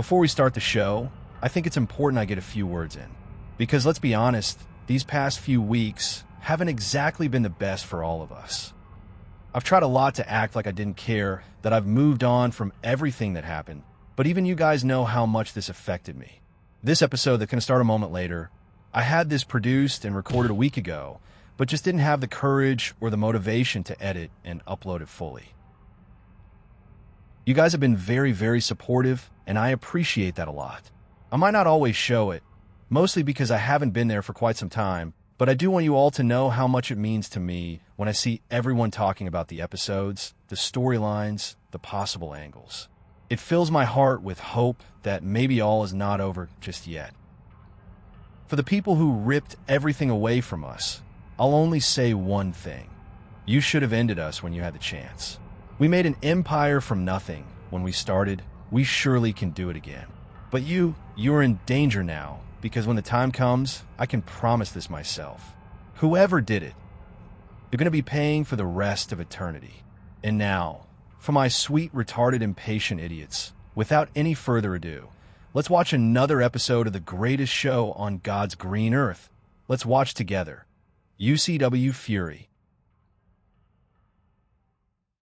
Before we start the show, I think it's important I get a few words in. Because let's be honest, these past few weeks haven't exactly been the best for all of us. I've tried a lot to act like I didn't care, that I've moved on from everything that happened, but even you guys know how much this affected me. This episode that's going to start a moment later, I had this produced and recorded a week ago, but just didn't have the courage or the motivation to edit and upload it fully. You guys have been very, very supportive, and I appreciate that a lot. I might not always show it, mostly because I haven't been there for quite some time, but I do want you all to know how much it means to me when I see everyone talking about the episodes, the storylines, the possible angles. It fills my heart with hope that maybe all is not over just yet. For the people who ripped everything away from us, I'll only say one thing. You should have ended us when you had the chance. We made an empire from nothing when we started. We surely can do it again. But you're in danger now, because when the time comes, I can promise this myself. Whoever did it, you're going to be paying for the rest of eternity. And now, for my sweet, retarded, impatient idiots, without any further ado, let's watch another episode of the greatest show on God's green earth. Let's watch together. UCW Fury.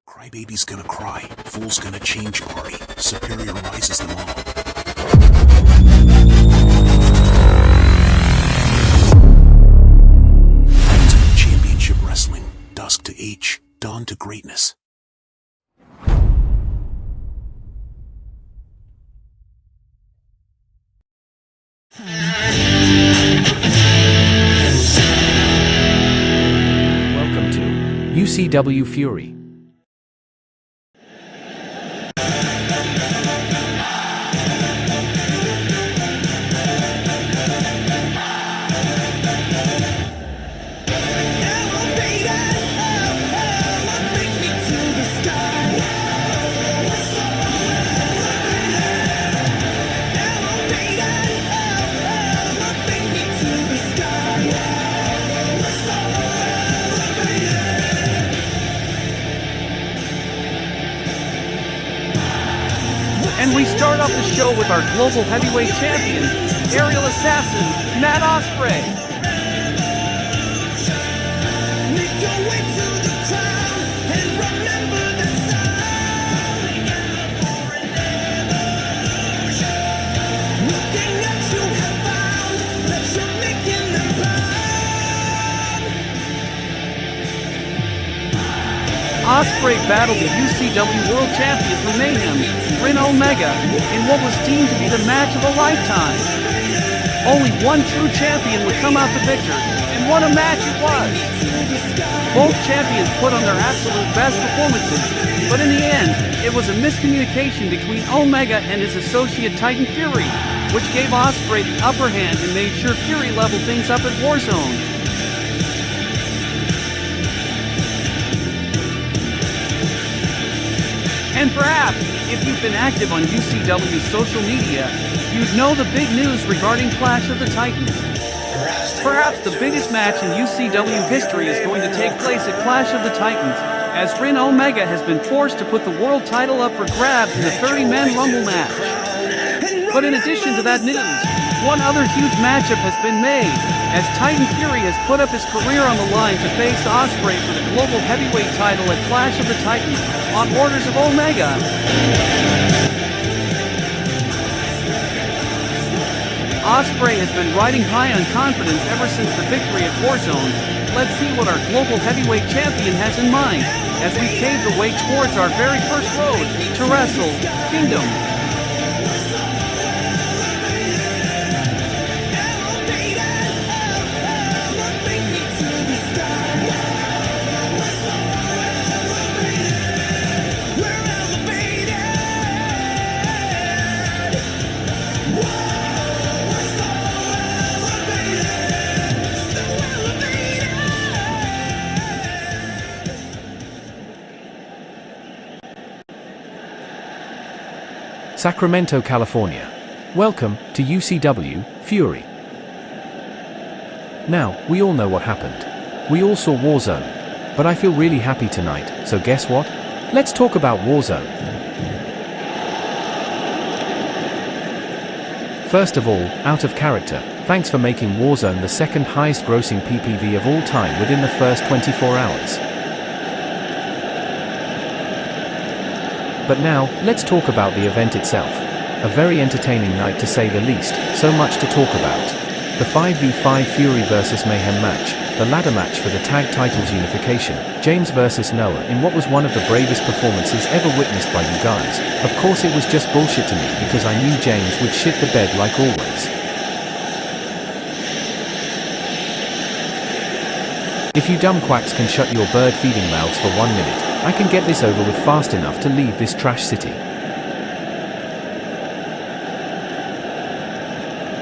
Crybaby's gonna cry, fool's gonna change party, superior rises them all. Ultimate Championship Wrestling, dusk to H, dawn to greatness. Welcome to UCW Fury. And we start off the show with our global heavyweight champion, aerial assassin, Matt Ospreay. Ospreay battled the UCW World Champion from Mayhem, Ren Omega, in what was deemed to be the match of a lifetime. Only one true champion would come out the victor, and what a match it was! Both champions put on their absolute best performances, but in the end, it was a miscommunication between Omega and his associate Titan Fury, which gave Ospreay the upper hand and made sure Fury leveled things up at WarZone. And perhaps, if you've been active on UCW's social media, you'd know the big news regarding Clash of the Titans. Perhaps the biggest match in UCW history is going to take place at Clash of the Titans, as Ren Omega has been forced to put the world title up for grabs in the 30-man Rumble match. But in addition to that news, one other huge matchup has been made, as Titan Fury has put up his career on the line to face Ospreay for the global heavyweight title at Clash of the Titans, on orders of Omega. Ospreay has been riding high on confidence ever since the victory at WarZone. Let's see what our global heavyweight champion has in mind, as we pave the way towards our very first road to Wrestle Kingdom. Sacramento, California. Welcome to UCW Fury. Now, we all know what happened. We all saw WarZone. But I feel really happy tonight, so guess what? Let's talk about WarZone. First of all, out of character, thanks for making WarZone the second highest grossing PPV of all time within the first 24 hours. But now, let's talk about the event itself. A very entertaining night to say the least, so much to talk about. The 5v5 Fury vs Mayhem match, the ladder match for the tag titles unification, James vs Noah in what was one of the bravest performances ever witnessed by you guys. Of course it was just bullshit to me because I knew James would shit the bed like always. If you dumb quacks can shut your bird feeding mouths for 1 minute, I can get this over with fast enough to leave this trash city.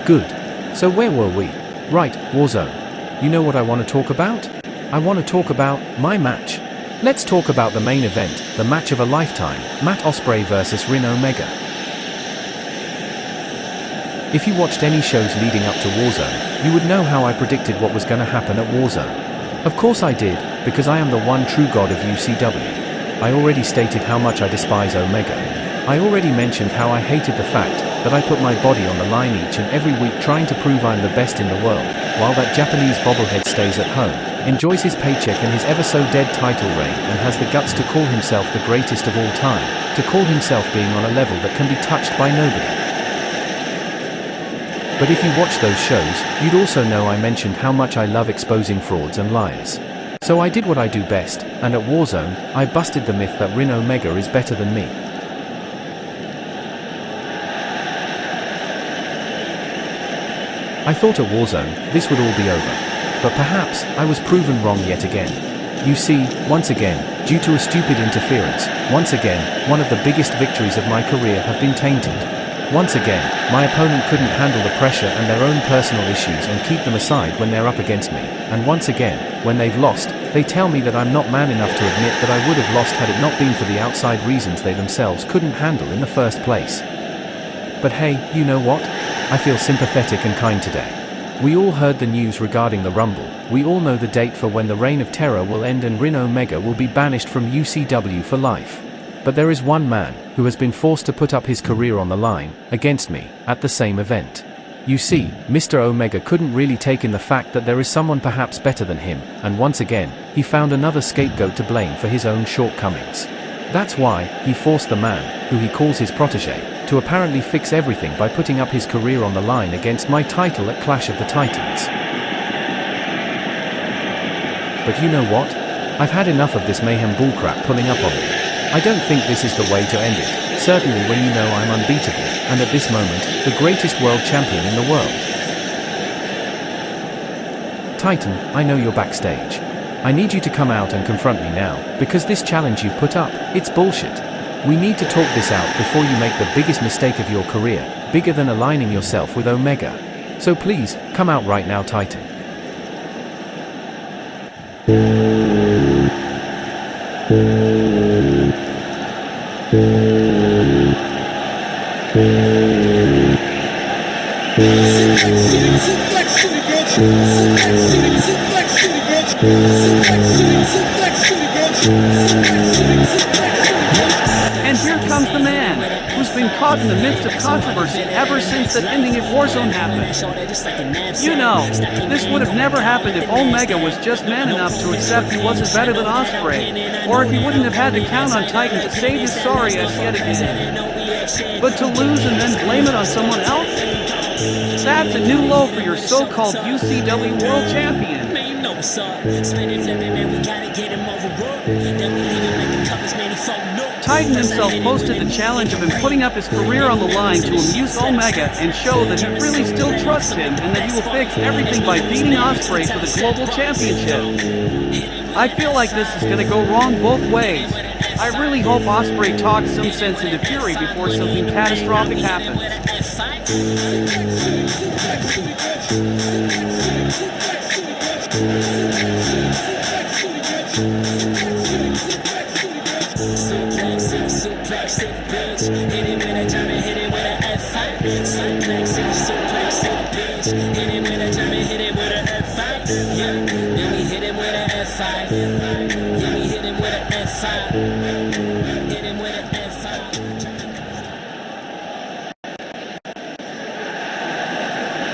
Good. So where were we? Right, WarZone. You know what I want to talk about? I want to talk about my match. Let's talk about the main event, the match of a lifetime, Matt Ospreay vs Rin Omega. If you watched any shows leading up to WarZone, you would know how I predicted what was going to happen at WarZone. Of course I did, because I am the one true god of UCW. I already stated how much I despise Omega. I already mentioned how I hated the fact that I put my body on the line each and every week trying to prove I'm the best in the world, while that Japanese bobblehead stays at home, enjoys his paycheck and his ever-so-dead title reign and has the guts to call himself the greatest of all time, to call himself being on a level that can be touched by nobody. But if you watch those shows, you'd also know I mentioned how much I love exposing frauds and liars. So I did what I do best, and at WarZone, I busted the myth that Rin Omega is better than me. I thought at WarZone, this would all be over. But perhaps, I was proven wrong yet again. You see, once again, due to a stupid interference, once again, one of the biggest victories of my career have been tainted. Once again, my opponent couldn't handle the pressure and their own personal issues and keep them aside when they're up against me, and once again, when they've lost, they tell me that I'm not man enough to admit that I would have lost had it not been for the outside reasons they themselves couldn't handle in the first place. But hey, you know what? I feel sympathetic and kind today. We all heard the news regarding the Rumble, we all know the date for when the Reign of Terror will end and Rin Omega will be banished from UCW for life. But there is one man who has been forced to put up his career on the line, against me, at the same event. You see, Mr. Omega couldn't really take in the fact that there is someone perhaps better than him, and once again, he found another scapegoat to blame for his own shortcomings. That's why, he forced the man, who he calls his protege, to apparently fix everything by putting up his career on the line against my title at Clash of the Titans. But you know what? I've had enough of this mayhem bullcrap pulling up on me. I don't think this is the way to end it, certainly when you know I'm unbeatable, and at this moment, the greatest world champion in the world. Titan, I know you're backstage. I need you to come out and confront me now, because this challenge you've put up, it's bullshit. We need to talk this out before you make the biggest mistake of your career, bigger than aligning yourself with Omega. So please, come out right now, Titan. And here comes the man, who's been caught in the midst of controversy ever since that ending at WarZone happened. You know, this would have never happened if Omega was just man enough to accept he wasn't better than Ospreay, or if he wouldn't have had to count on Titan to save his sorry ass yet again. But to lose and then blame it on someone else? That's a new low for your so-called UCW World Champion. Titan himself posted the challenge of him putting up his career on the line to amuse Omega and show that he really still trusts him and that he will fix everything by beating Ospreay for the global championship. I feel like this is going to go wrong both ways. I really hope Ospreay talks some sense into Fury before something catastrophic happens.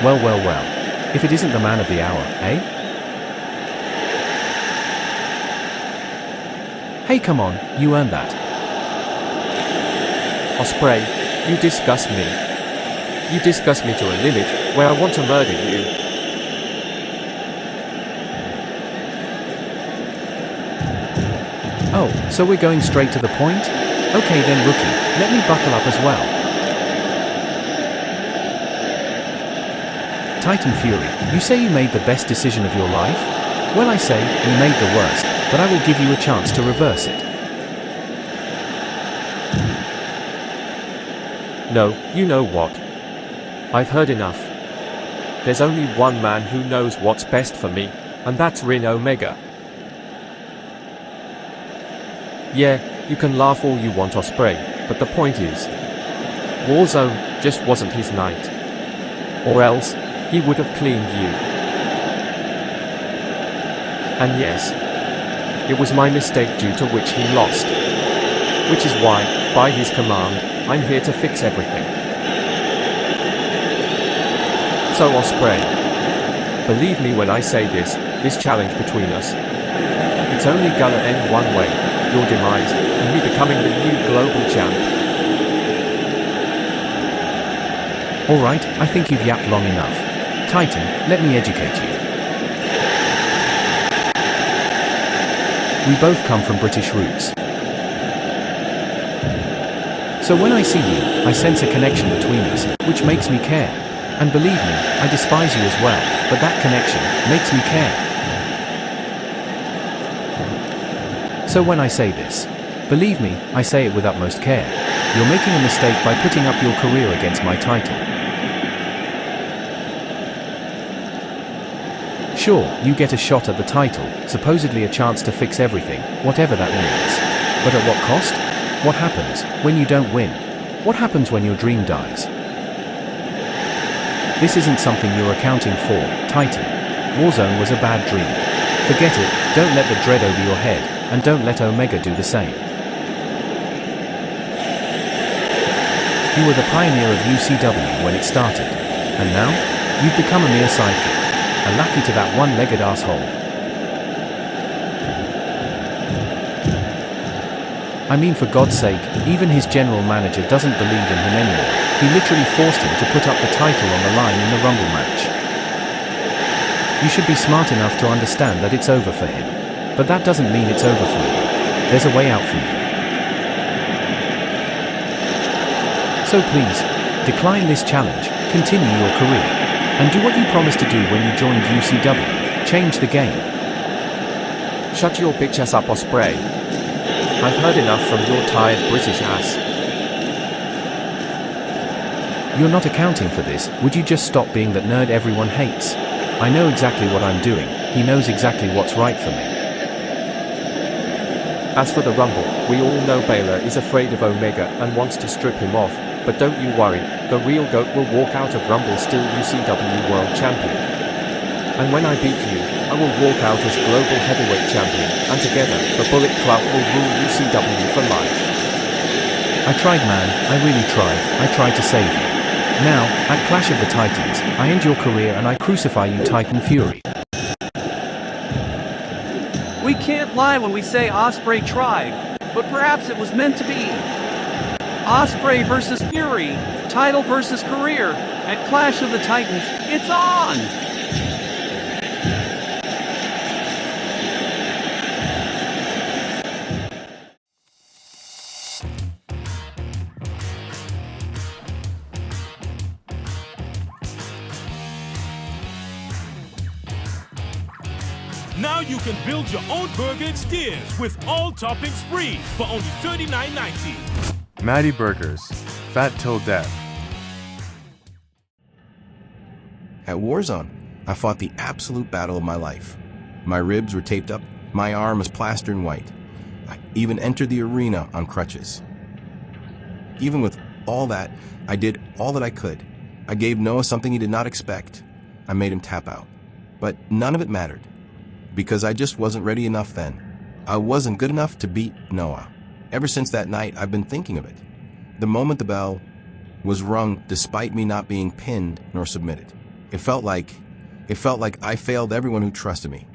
Well, well, well. If it isn't the man of the hour, eh? Hey, come on, you earned that. Osprey, you disgust me. You disgust me to a limit where I want to murder you. Oh, so we're going straight to the point? Okay then, rookie, let me buckle up as well. Titan Fury, you say you made the best decision of your life? Well, I say, you made the worst, but I will give you a chance to reverse it. No, you know what? I've heard enough. There's only one man who knows what's best for me, and that's Rin Omega. Yeah, you can laugh all you want, Osprey, but the point is, WarZone just wasn't his night. Or else, he would have cleaned you. And yes, it was my mistake due to which he lost. Which is why, by his command, I'm here to fix everything. So Osprey, believe me when I say this challenge between us, it's only gonna end one way, your demise, and me becoming the new global champ. Alright, I think you've yapped long enough. Titan, let me educate you. We both come from British roots. So when I see you, I sense a connection between us, which makes me care. And believe me, I despise you as well, but that connection makes me care. So when I say this, believe me, I say it with utmost care. You're making a mistake by putting up your career against my title. Sure, you get a shot at the title, supposedly a chance to fix everything, whatever that means. But at what cost? What happens when you don't win? What happens when your dream dies? This isn't something you're accounting for, Titan. WarZone was a bad dream. Forget it, don't let the dread over your head, and don't let Omega do the same. You were the pioneer of UCW when it started, and now, you've become a mere sidekick. A lackey to that one-legged asshole. I mean, for God's sake, even his general manager doesn't believe in him anymore. He literally forced him to put up the title on the line in the Rumble match. You should be smart enough to understand that it's over for him. But that doesn't mean it's over for you. There's a way out for you. So please, decline this challenge, continue your career. And do what you promised to do when you joined UCW. Change the game. Shut your bitch ass up, Osprey. I've heard enough from your tired British ass. You're not accounting for this. Would you just stop being that nerd everyone hates? I know exactly what I'm doing. He knows exactly what's right for me. As for the Rumble, we all know Baylor is afraid of Omega and wants to strip him off. But don't you worry, the real GOAT will walk out of Rumble still UCW World Champion. And when I beat you, I will walk out as Global Heavyweight Champion, and together, the Bullet Club will rule UCW for life. I tried, man, I really tried. I tried to save you. Now, at Clash of the Titans, I end your career and I crucify you, Titan Fury. We can't lie when we say Osprey tried, but perhaps it was meant to be. Osprey versus Fury, title versus career, at Clash of the Titans, it's on! Now you can build your own burger and steers with all toppings free for only $39.90. Matty Burgers, fat till death. At WarZone, I fought the absolute battle of my life. My ribs were taped up, my arm was plastered in white. I even entered the arena on crutches. Even with all that, I did all that I could. I gave Noah something he did not expect. I made him tap out. But none of it mattered, because I just wasn't ready enough then. I wasn't good enough to beat Noah. Ever since that night, I've been thinking of it. The moment the bell was rung, despite me not being pinned nor submitted, It felt like I failed everyone who trusted me.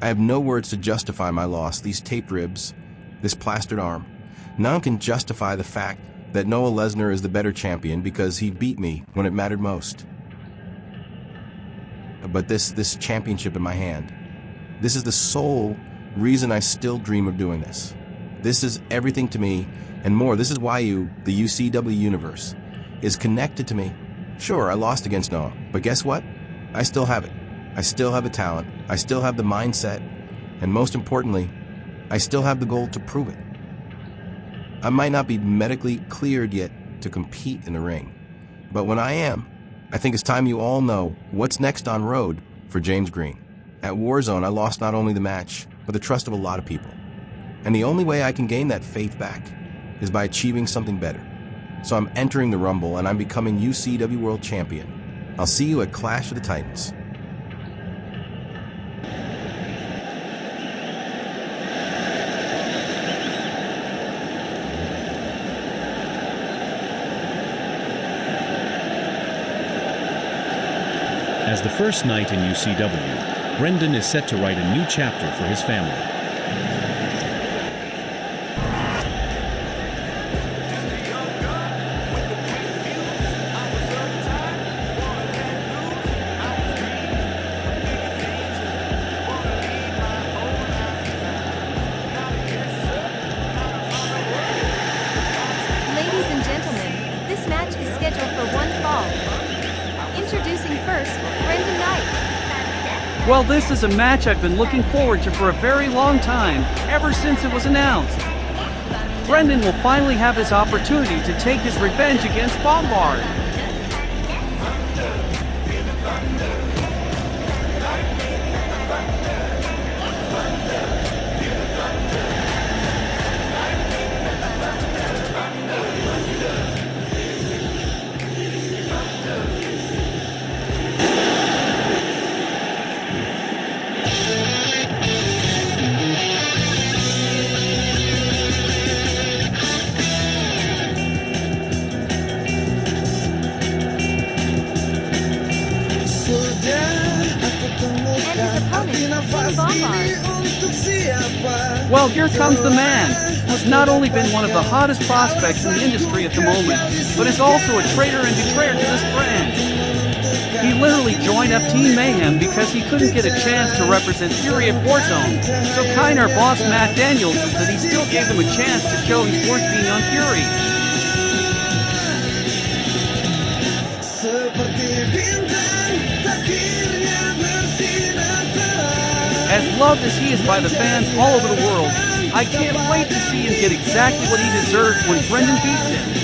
I have no words to justify my loss. These taped ribs, this plastered arm. None can justify the fact that Noah Lesnar is the better champion because he beat me when it mattered most. But this championship in my hand, this is the sole reason I still dream of doing this. This is everything to me and more. This is why the UCW universe, is connected to me. Sure, I lost against Noah, but guess what? I still have it. I still have the talent. I still have the mindset. And most importantly, I still have the goal to prove it. I might not be medically cleared yet to compete in the ring, but when I am, I think it's time you all know what's next on road for James Green. At WarZone, I lost not only the match, but the trust of a lot of people. And the only way I can gain that faith back is by achieving something better. So I'm entering the Rumble and I'm becoming UCW World Champion. I'll see you at Clash of the Titans. As the first night in UCW, Brendan is set to write a new chapter for his family. Ladies and gentlemen, this match is scheduled for one fall. Introducing first, Brendan Knight. Well, this is a match I've been looking forward to for a very long time, ever since it was announced. Brendan will finally have his opportunity to take his revenge against Bombard. Well, here comes the man, who has not only been one of the hottest prospects in the industry at the moment, but is also a traitor and betrayer to this brand. He literally joined up Team Mayhem because he couldn't get a chance to represent Fury at WarZone, so kind our boss Matt Daniels is that he still gave him a chance to show he's worth being on Fury. As loved as he is by the fans all over the world, I can't wait to see him get exactly what he deserves when Brendan beats him.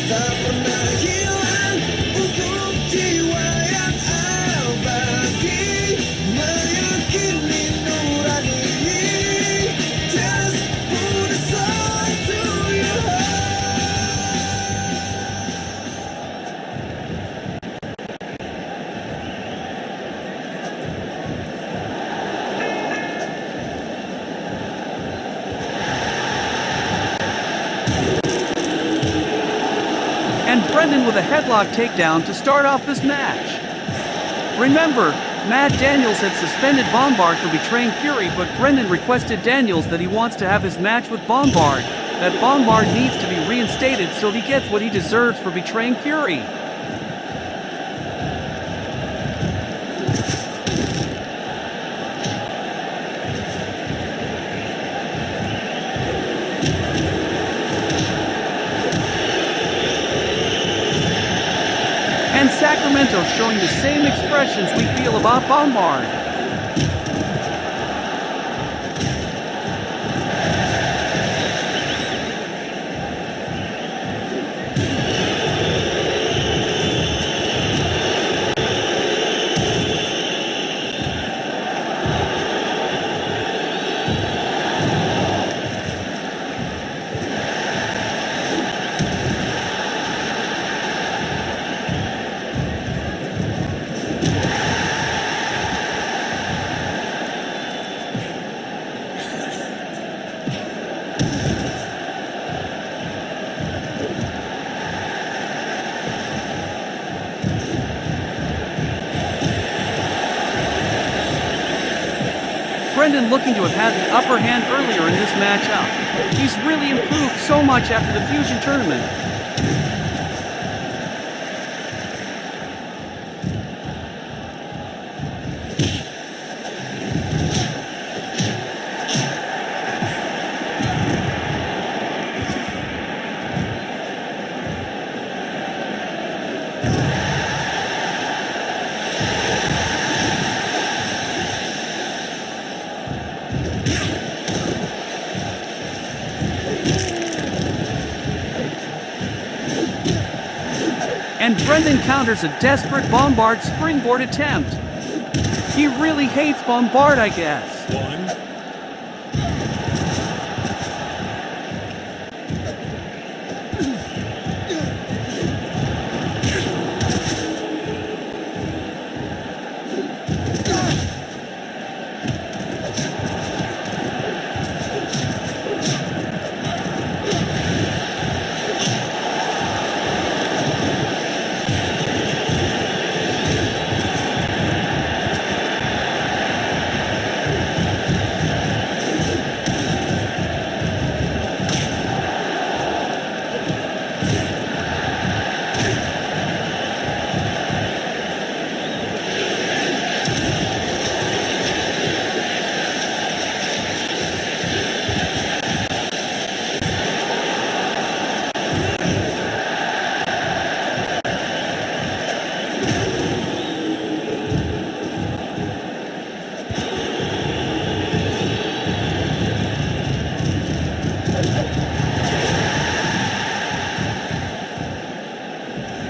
And Brendan with a headlock takedown to start off this match. Remember, Matt Daniels had suspended Bombard for betraying Fury, but Brendan requested Daniels that he wants to have his match with Bombard, that Bombard needs to be reinstated so he gets what he deserves for betraying Fury. And Sacramento showing the same expressions we feel about Bombard. Brendan looking to have had the upper hand earlier in this matchup. He's really improved so much after the Fusion tournament. And Brendan counters a desperate Bombard springboard attempt. He really hates Bombard, I guess. 1.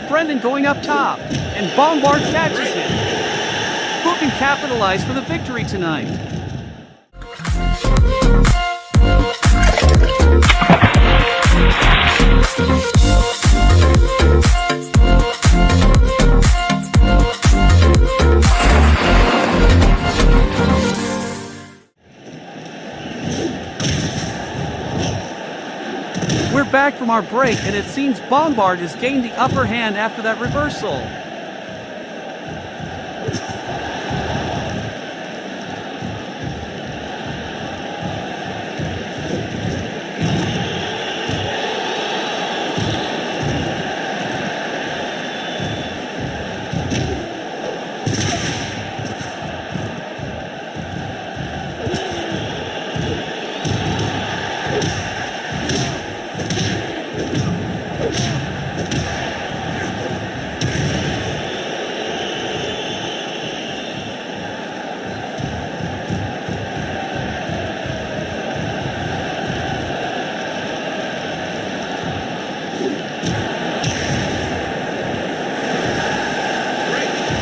Brendan going up top, and Bombard catches him. Who can capitalize for the victory tonight? We're back from our break, and it seems Bombard has gained the upper hand after that reversal.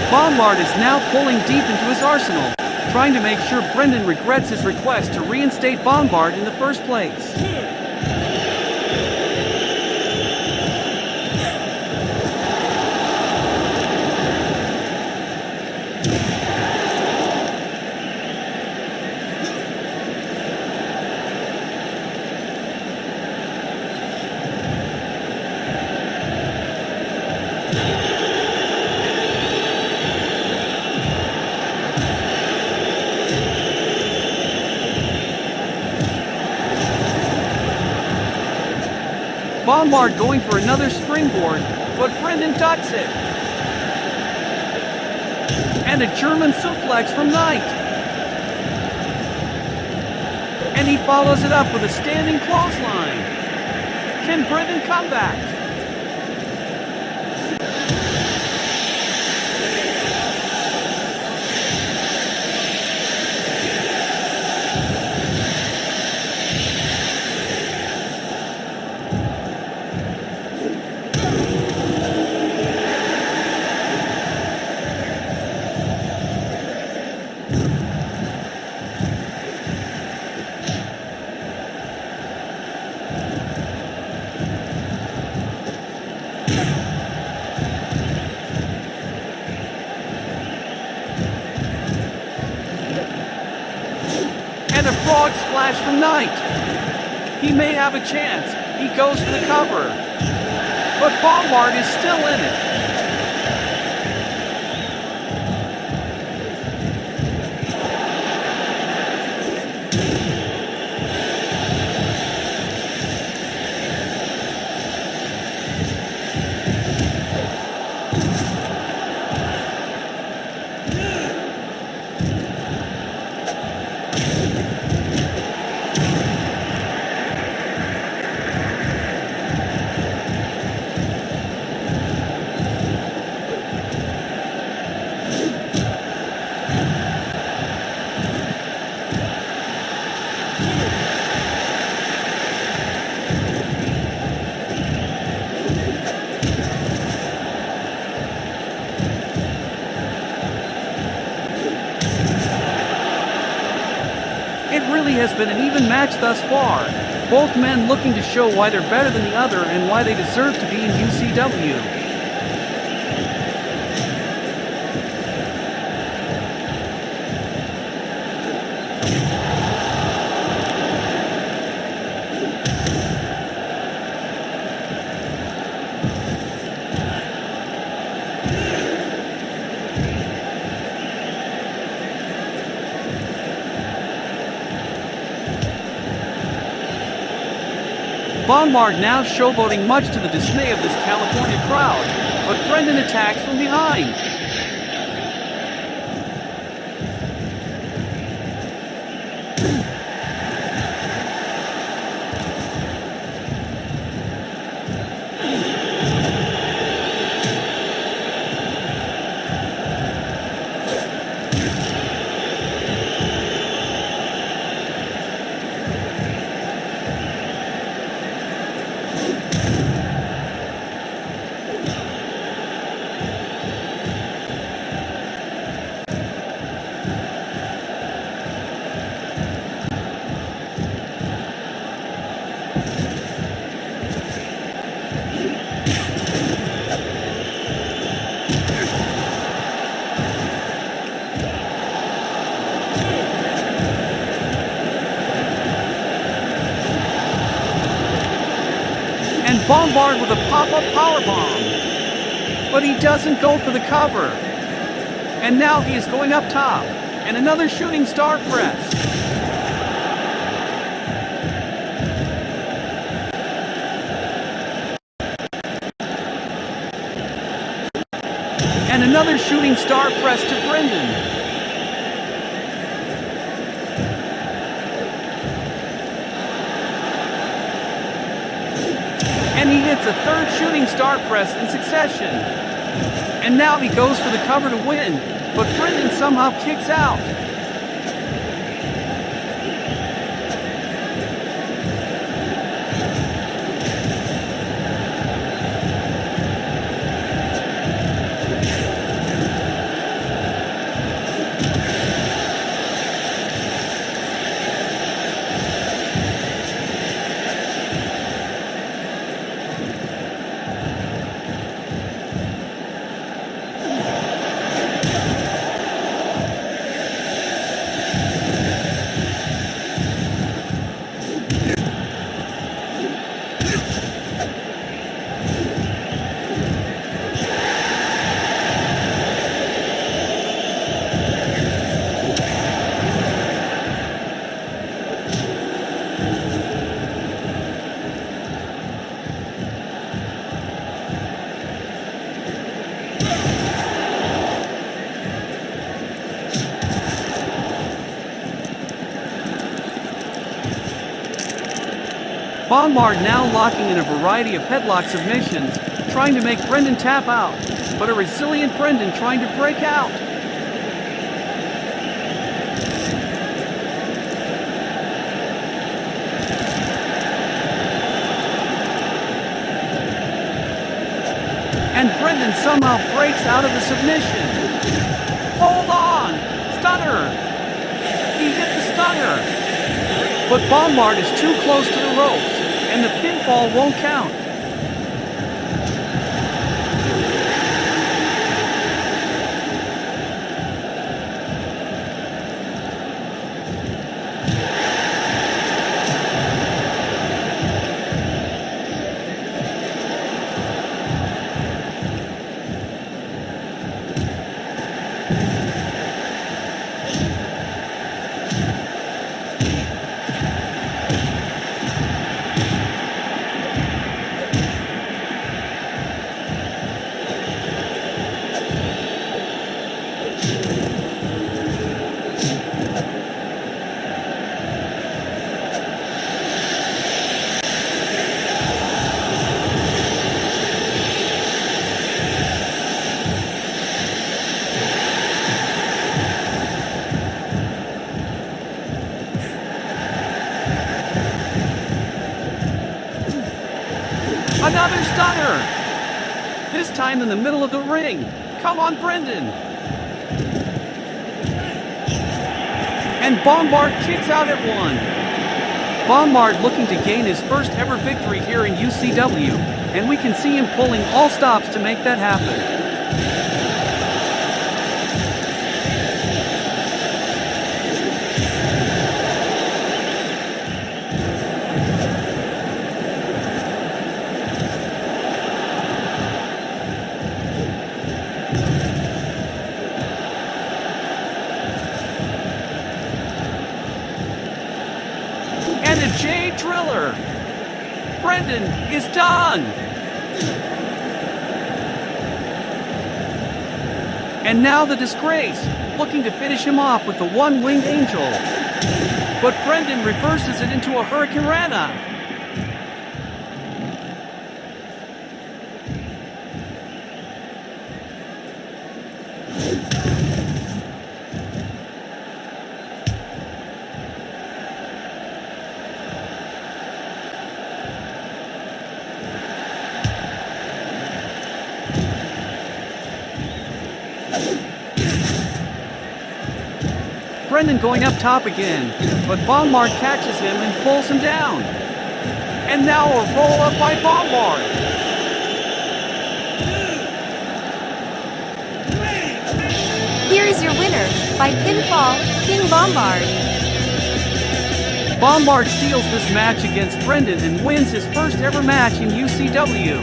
Bombard is now pulling deep into his arsenal, trying to make sure Brendan regrets his request to reinstate Bombard in the first place. Bombard going for another springboard, but Brendan ducks it. And a German suplex from Knight. And he follows it up with a standing clothesline. Can Brendan come back? And a frog splash from Knight. He may have a chance. He goes for the cover. But Bombard is still in it. really has been an even match thus far. Both men looking to show why they're better than the other and why they deserve to be in UCW. Bombard now showboating much to the dismay of this California crowd, but Brendan attacks from behind. And Bombard with a pop-up powerbomb. But he doesn't go for the cover. And now he is going up top. And another shooting star press. And another shooting star press to Brendan. And he hits a third shooting star press in succession. And now he goes for the cover to win, but Brendan somehow kicks out. Bombard now locking in a variety of headlock submissions, trying to make Brendan tap out, but a resilient Brendan trying to break out. And Brendan somehow breaks out of the submission. Hold on! Stunner! He hit the stunner! But Bombard is too close to the ropes, and the pinfall won't count. Another stunner! This time in the middle of the ring. Come on, Brendan! And Bombard kicks out at 1. Bombard looking to gain his first ever victory here in UCW, and we can see him pulling all stops to make that happen. And a J Driller. Brendan is done. And now the Disgrace, looking to finish him off with the one-winged angel. But Brendan reverses it into a Hurricane Rana. Brendan going up top again, but Bombard catches him and pulls him down. And now a roll up by Bombard. Here is your winner, by pinfall, King Bombard. Bombard steals this match against Brendan and wins his first ever match in UCW.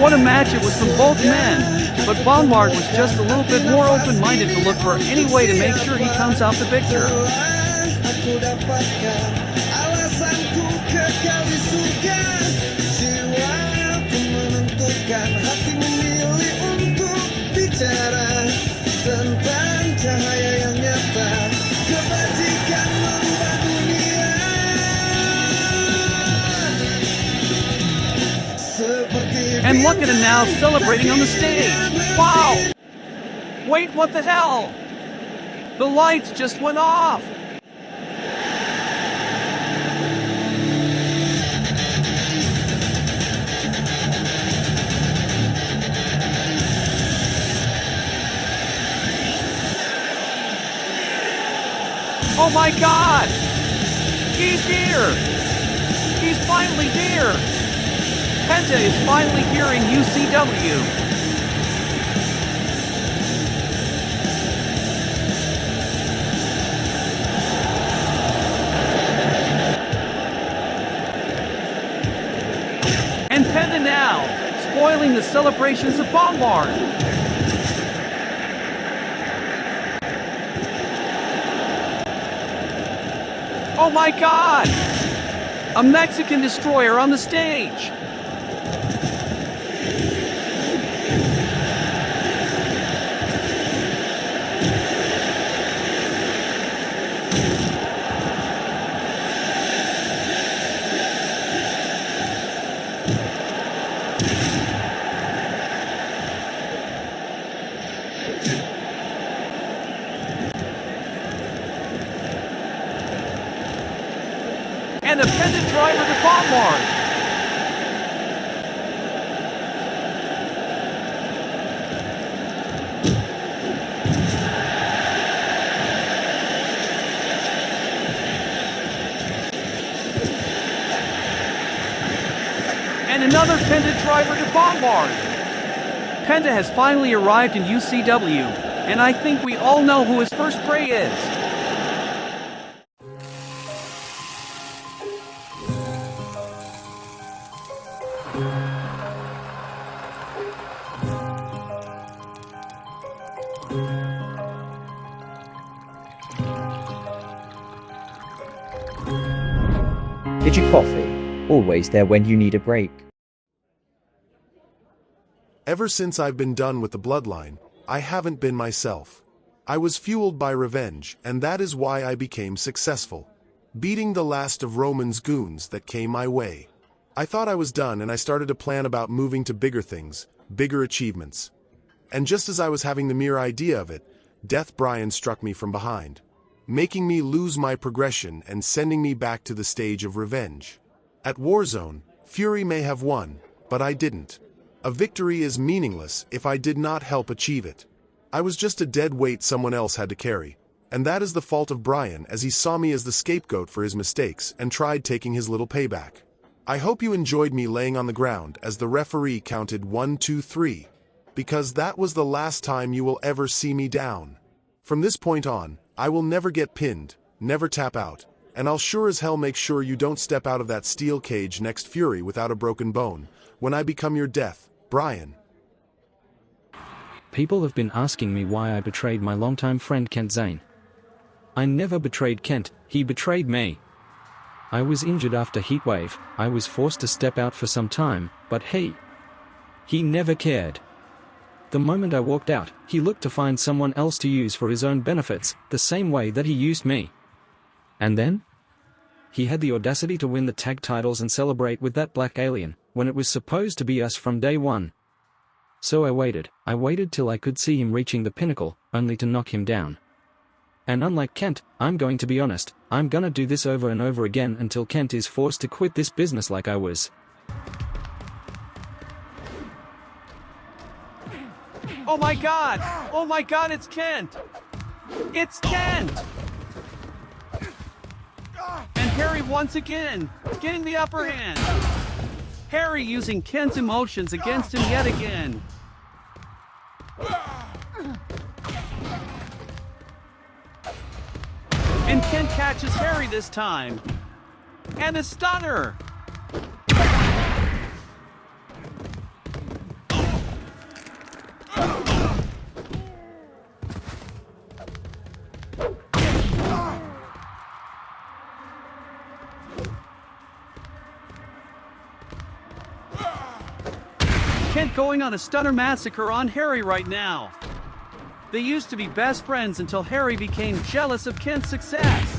What a match it was from both men. But Bombard was just a little bit more open-minded to look for any way to make sure he comes out the victor. And look at him now celebrating on the stage. Wow! Wait, what the hell? The lights just went off. Oh my God! He's here! He's finally here! Penta is finally here in UCW. And Penta now, spoiling the celebrations of Bombard. Oh my God! A Mexican destroyer on the stage! And a pendant driver to Bombard. And another pendant driver to Bombard. Penta has finally arrived in UCW, and I think we all know who his first prey is. Digi Coffee, always there when you need a break. Ever since I've been done with the bloodline, I haven't been myself. I was fueled by revenge, and that is why I became successful, beating the last of Roman's goons that came my way. I thought I was done, and I started to plan about moving to bigger things, bigger achievements. And just as I was having the mere idea of it, Death Brian struck me from behind, making me lose my progression and sending me back to the stage of revenge. At WarZone, Fury may have won, but I didn't. A victory is meaningless if I did not help achieve it. I was just a dead weight someone else had to carry. And that is the fault of Brian, as he saw me as the scapegoat for his mistakes and tried taking his little payback. I hope you enjoyed me laying on the ground as the referee counted 1, 2, 3, because that was the last time you will ever see me down. From this point on, I will never get pinned, never tap out, and I'll sure as hell make sure you don't step out of that steel cage next Fury without a broken bone, when I become your death, Brian. People have been asking me why I betrayed my longtime friend Kent Zane. I never betrayed Kent, he betrayed me. I was injured after Heatwave, I was forced to step out for some time, but he never cared. The moment I walked out, he looked to find someone else to use for his own benefits, the same way that he used me. And then? He had the audacity to win the tag titles and celebrate with that black alien, when it was supposed to be us from day one. So I waited till I could see him reaching the pinnacle, only to knock him down. And unlike Kent, I'm going to be honest, I'm gonna do this over and over again until Kent is forced to quit this business like I was. Oh my god! Oh my god, it's Kent! It's Kent! And Harry once again, getting the upper hand. Harry using Kent's emotions against him yet again. And Kent catches Harry this time. And a stunner! Kent going on a stunner massacre on Harry right now. They used to be best friends until Harry became jealous of Kent's success.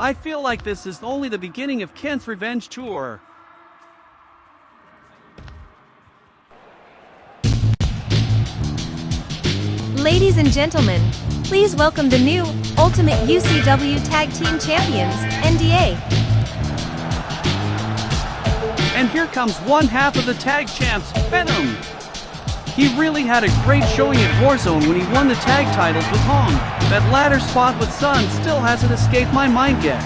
I feel like this is only the beginning of Kent's revenge tour. Ladies and gentlemen, please welcome the new Ultimate UCW Tag Team Champions, NDA. And here comes one half of the tag champs, Venom. He really had a great showing at WarZone when he won the tag titles with Hong. That ladder spot with Sun still hasn't escaped my mind yet.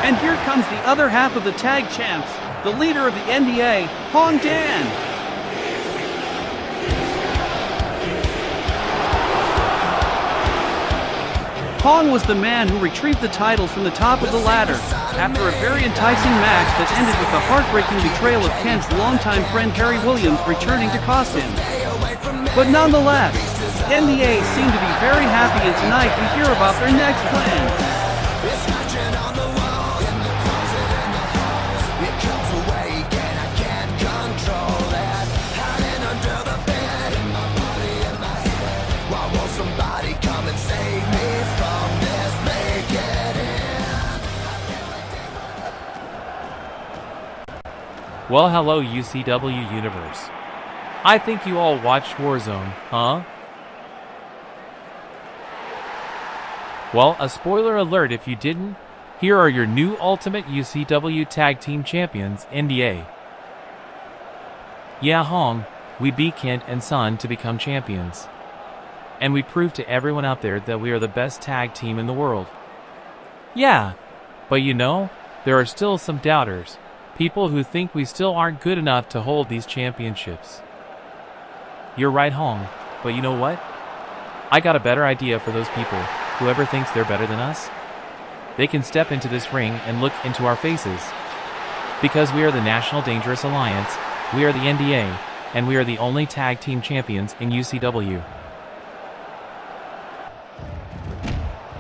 And here comes the other half of the tag champs, the leader of the NDA, Hong Dan. Hong was the man who retrieved the titles from the top of the ladder, after a very enticing match that ended with the heartbreaking betrayal of Kent's longtime friend Harry Williams returning to cost him. But nonetheless, NDA seem to be very happy, and tonight we hear about their next plans. Well, hello UCW Universe. I think you all watched WarZone, huh? Well, a spoiler alert if you didn't. Here are your new Ultimate UCW Tag Team Champions, NDA. Yeah, Hong, we beat Kent and Sun to become champions. And we proved to everyone out there that we are the best tag team in the world. Yeah, but you know, there are still some doubters. People who think we still aren't good enough to hold these championships. You're right, Hong, but you know what? I got a better idea for those people, whoever thinks they're better than us. They can step into this ring and look into our faces. Because we are the National Dangerous Alliance, we are the NDA, and we are the only tag team champions in UCW.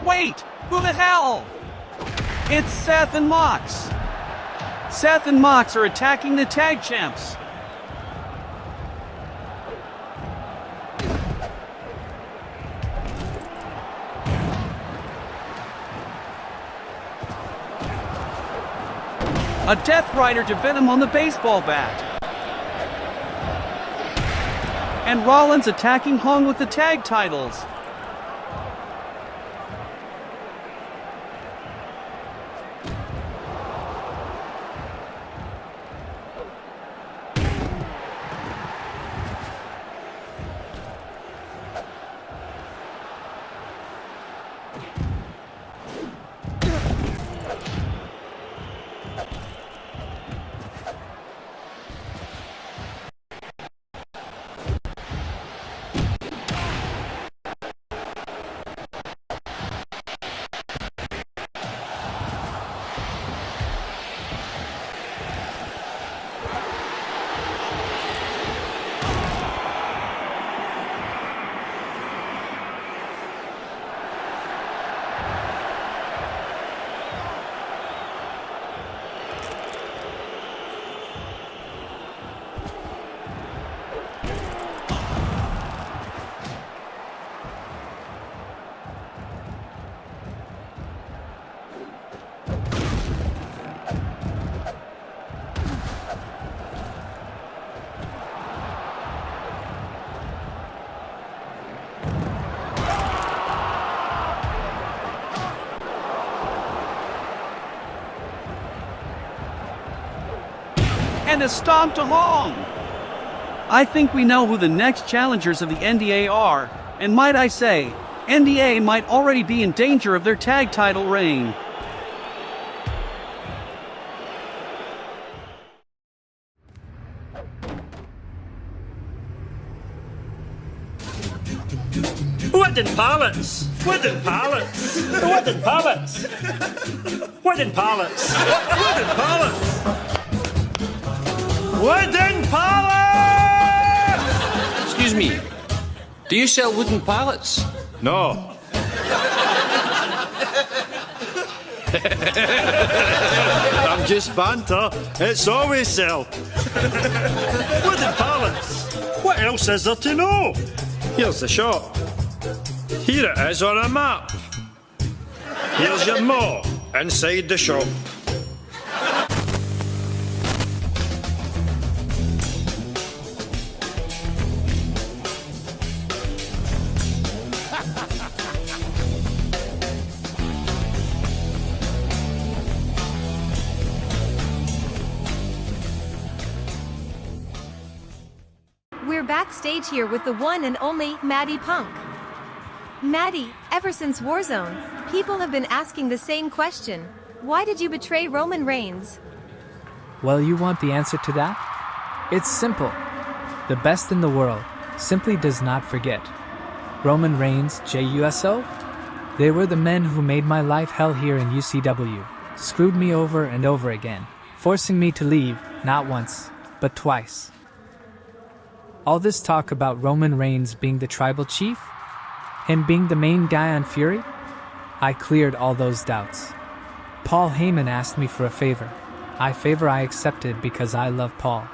Wait! Who the hell? It's Seth and Mox! Seth and Mox are attacking the tag champs! A Death Rider to Venom on the baseball bat. And Rollins attacking Hung with the tag titles. And a stomp to Hong! I think we know who the next challengers of the NDA are, and might I say, NDA might already be in danger of their tag title reign. Wooden pallets! Wooden pallets! Wooden pallets! Wooden pallets! Wooden pallets! Wooden pallets! Excuse me, do you sell wooden pallets? No. I'm just banter. It's always sell. Wooden pallets. What else is there to know? Here's the shop. Here it is on a map. Here's your ma inside the shop. We're backstage here with the one and only Matty Punk. Matty, ever since WarZone, people have been asking the same question. Why did you betray Roman Reigns? Well, you want the answer to that? It's simple. The best in the world simply does not forget. Roman Reigns, JUSO? They were the men who made my life hell here in UCW, screwed me over and over again, forcing me to leave, not once, but twice. All this talk about Roman Reigns being the tribal chief, him being the main guy on Fury, I cleared all those doubts. Paul Heyman asked me for a favor. I accepted because I love Paul.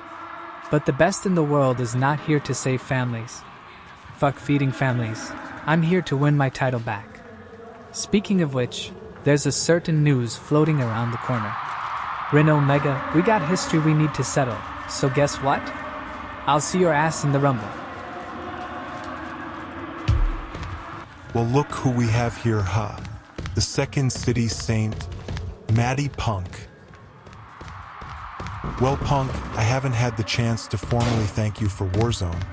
But the best in the world is not here to save families. Fuck feeding families. I'm here to win my title back. Speaking of which, there's a certain news floating around the corner. Ren Omega, we got history we need to settle, so guess what? I'll see your ass in the Rumble. Well, look who we have here, huh? The Second City Saint, Matty Punk. Well, Punk, I haven't had the chance to formally thank you for WarZone,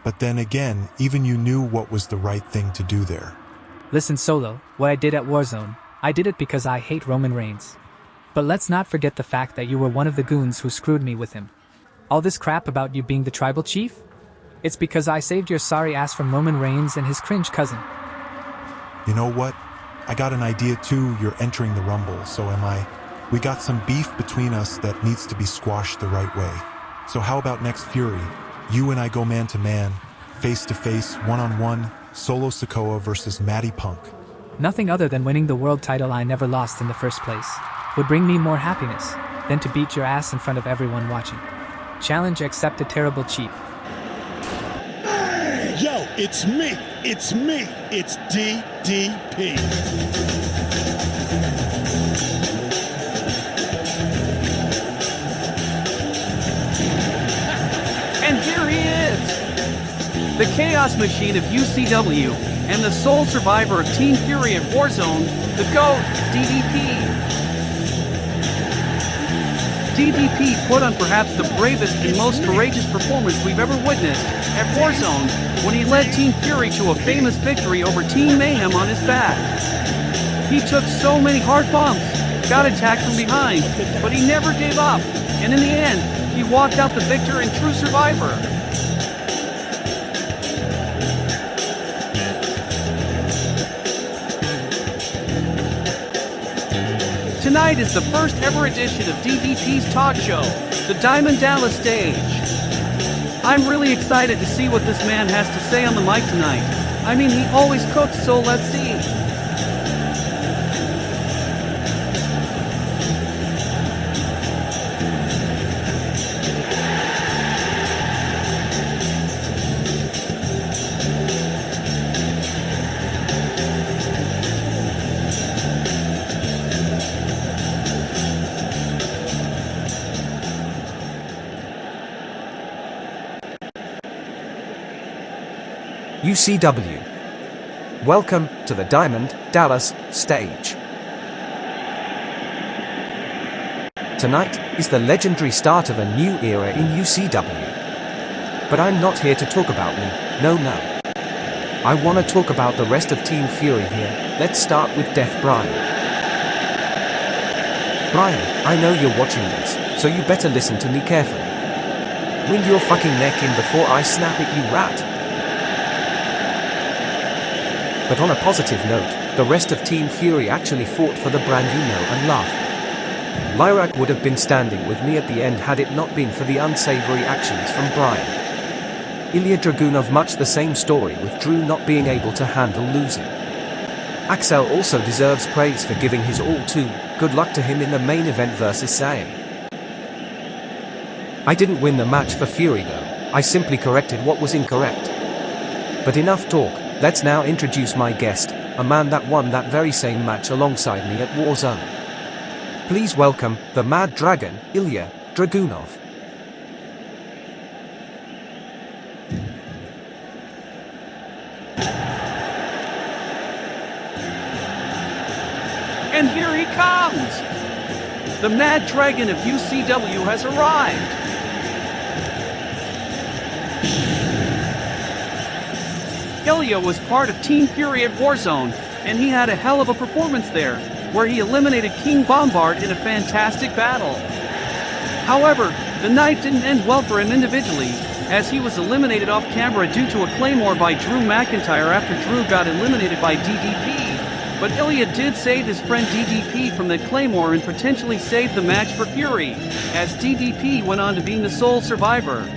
but then again, even you knew what was the right thing to do there. Listen, Solo, what I did at WarZone, I did it because I hate Roman Reigns. But let's not forget the fact that you were one of the goons who screwed me with him. All this crap about you being the tribal chief? It's because I saved your sorry ass from Roman Reigns and his cringe cousin. You know what? I got an idea too. You're entering the Rumble, so am I. We got some beef between us that needs to be squashed the right way. So how about next Fury? You and I go man to man, face to face, one-on-one, solo Sikoa versus Matty Punk. Nothing other than winning the world title I never lost in the first place would bring me more happiness than to beat your ass in front of everyone watching. Challenge accepted, terrible cheap. Yo, it's me, it's DDP. And here he is! The Chaos Machine of UCW and the sole survivor of Team Fury at WarZone, the GOAT, DDP. DDP put on perhaps the bravest and most courageous performance we've ever witnessed at WarZone when he led Team Fury to a famous victory over Team Mayhem on his back. He took so many hard bumps, got attacked from behind, but he never gave up, and in the end, he walked out the victor and true survivor. Tonight is the first ever edition of DDP's talk show, the Diamond Dallas Stage. I'm really excited to see what this man has to say on the mic tonight. I mean, he always cooks, so let's see. UCW. Welcome to the Diamond Dallas Stage. Tonight is the legendary start of a new era in UCW. But I'm not here to talk about me, no. I want to talk about the rest of Team Fury here. Let's start with Death Brian. Brian, I know you're watching this, so you better listen to me carefully. Wind your fucking neck in before I snap at you, rat. But on a positive note, the rest of Team Fury actually fought for the brand you know and love. Lyrak would have been standing with me at the end had it not been for the unsavory actions from Brian. Ilja Dragunov, much the same story, with Drew not being able to handle losing. Axel also deserves praise for giving his all too. Good luck to him in the main event versus Sae. I didn't win the match for Fury though, I simply corrected what was incorrect. But enough talk. Let's now introduce my guest, a man that won that very same match alongside me at WarZone. Please welcome the Mad Dragon, Ilja Dragunov. And here he comes! The Mad Dragon of UCW has arrived! Ilja was part of Team Fury at WarZone, and he had a hell of a performance there, where he eliminated King Bombard in a fantastic battle. However, the night didn't end well for him individually, as he was eliminated off camera due to a claymore by Drew McIntyre after Drew got eliminated by DDP. But Ilja did save his friend DDP from the claymore and potentially saved the match for Fury, as DDP went on to being the sole survivor.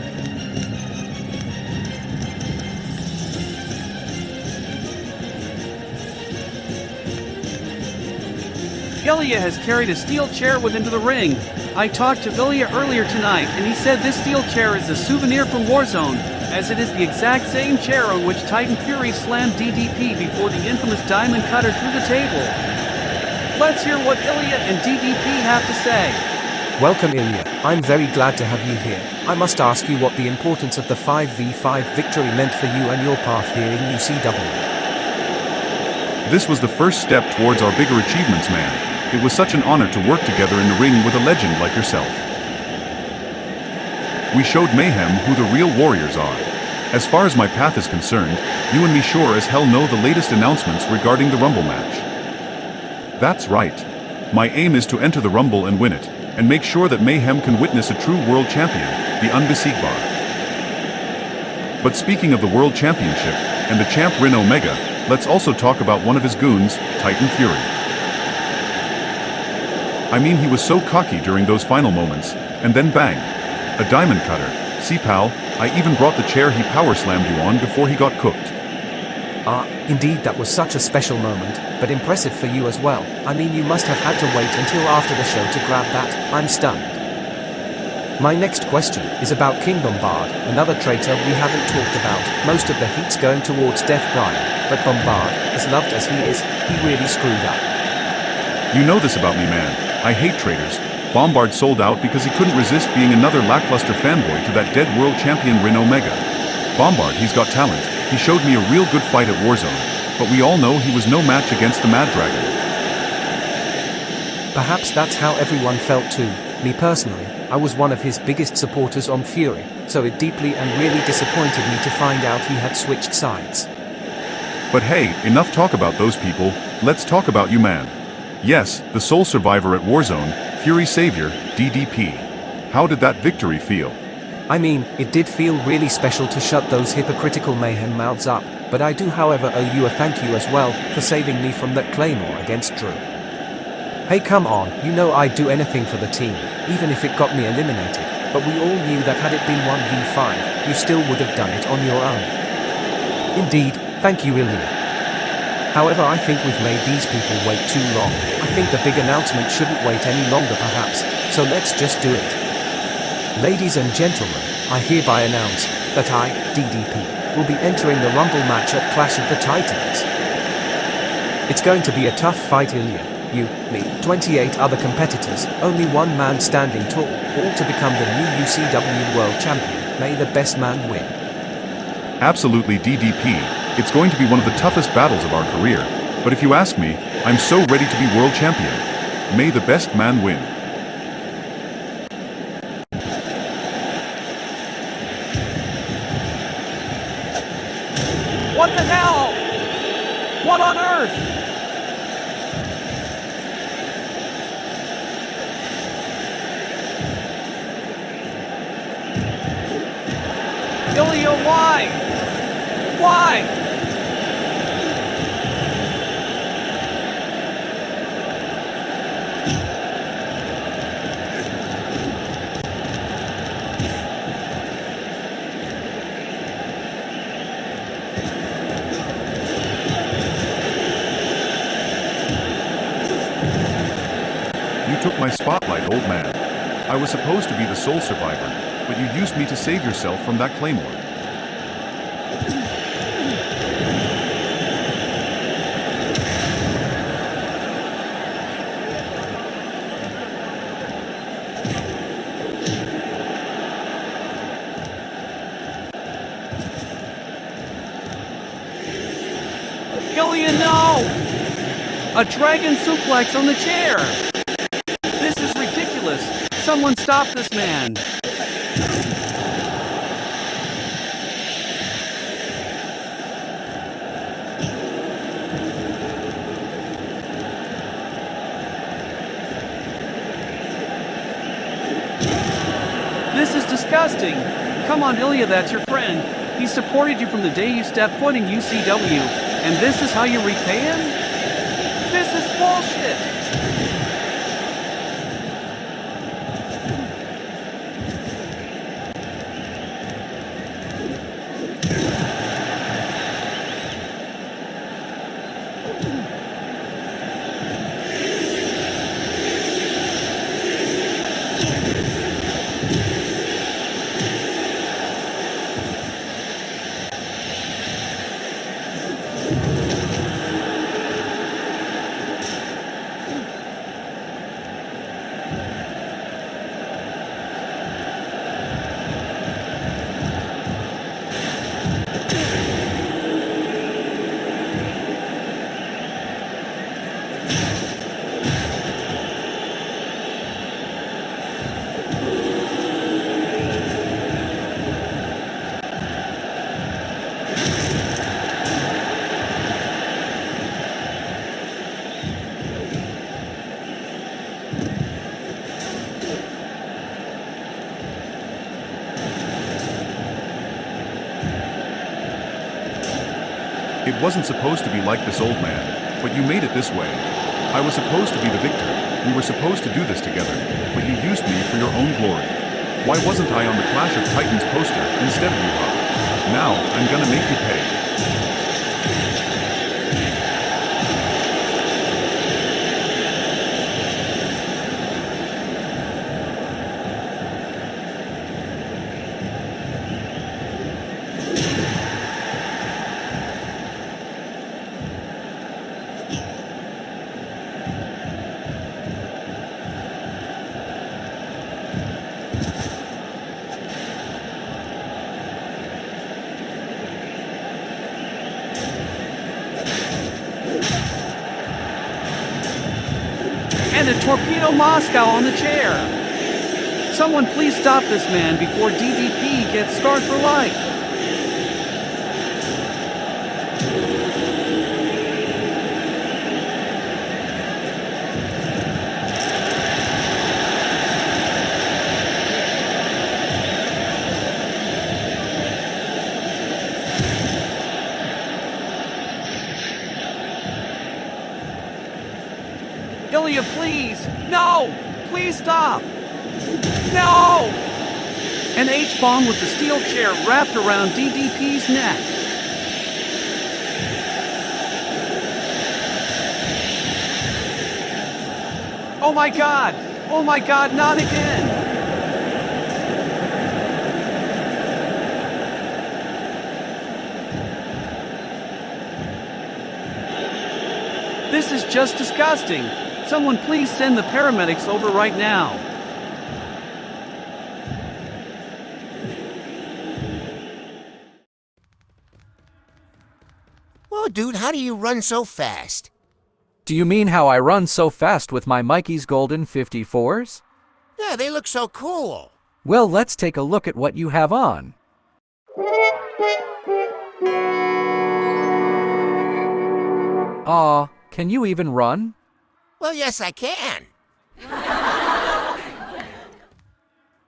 Ilja has carried a steel chair with him to the ring. I talked to Ilja earlier tonight, and he said this steel chair is a souvenir from WarZone, as it is the exact same chair on which Titan Fury slammed DDP before the infamous diamond cutter through the table. Let's hear what Ilja and DDP have to say. Welcome Ilja, I'm very glad to have you here. I must ask you what the importance of the 5v5 victory meant for you and your path here in UCW. This was the first step towards our bigger achievements, man. It was such an honor to work together in the ring with a legend like yourself. We showed Mayhem who the real warriors are. As far as my path is concerned, you and me sure as hell know the latest announcements regarding the Rumble match. That's right. My aim is to enter the Rumble and win it, and make sure that Mayhem can witness a true world champion, the unbesiegbar. But speaking of the world championship, and the champ Rin Omega, let's also talk about one of his goons, Titan Fury. I mean, he was so cocky during those final moments, and then bang! A diamond cutter. See pal, I even brought the chair he power slammed you on before he got cooked. Indeed, that was such a special moment, but impressive for you as well. I mean, you must have had to wait until after the show to grab that. I'm stunned. My next question is about King Bombard, another traitor we haven't talked about. Most of the heat's going towards Death Brian, but Bombard, as loved as he is, he really screwed up. You know this about me, man. I hate traitors. Bombard sold out because he couldn't resist being another lackluster fanboy to that dead world champion Rin Omega. Bombard, he's got talent. He showed me a real good fight at WarZone, but we all know he was no match against the Mad Dragon. Perhaps that's how everyone felt too. Me personally, I was one of his biggest supporters on Fury, so it deeply and really disappointed me to find out he had switched sides. But hey, enough talk about those people, let's talk about you, man. Yes, the sole survivor at WarZone, Fury Savior, DDP. How did that victory feel? I mean, it did feel really special to shut those hypocritical mayhem mouths up, but I do however owe you a thank you as well, for saving me from that claymore against Drew. Hey, come on, you know I'd do anything for the team, even if it got me eliminated, but we all knew that had it been 1v5, you still would have done it on your own. Indeed, thank you, Ilja. However, I think we've made these people wait too long. I think the big announcement shouldn't wait any longer perhaps, so let's just do it. Ladies and gentlemen, I hereby announce that I, DDP, will be entering the Rumble match at Clash of the Titans. It's going to be a tough fight, Ilja. You, me, 28 other competitors, only one man standing tall, all to become the new UCW World Champion. May the best man win. Absolutely, DDP. It's going to be one of the toughest battles of our career, but if you ask me, I'm so ready to be World Champion. May the best man win. What the hell? What on earth? Ilja, why? Why? You took my spotlight, old man. I was supposed to be the sole survivor, but you used me to save yourself from that claymore. Ilja, no! A dragon suplex on the chair! This is ridiculous! Someone stop this man! This is disgusting! Come on, Ilja, that's your friend. He supported you from the day you stepped foot in UCW, and this is how you repay him? This is bullshit! It wasn't supposed to be like this, old man, but you made it this way. I was supposed to be the victor. We were supposed to do this together, but you used me for your own glory. Why wasn't I on the Clash of Titans poster instead of you, Rob? Now, I'm gonna make you pay. to torpedo Moscow on the chair. Someone please stop this man before DDP gets scarred for life. Ilja, please! No! Please stop! No! An H-bomb with the steel chair wrapped around DDP's neck. Oh my god! Oh my god, not again! This is just disgusting. Someone please send the paramedics over right now. Whoa, dude, how do you run so fast? Do you mean how I run so fast with my Mikey's Golden 54s? Yeah, they look so cool. Well, let's take a look at what you have on. Aw, can you even run? Well, yes, I can.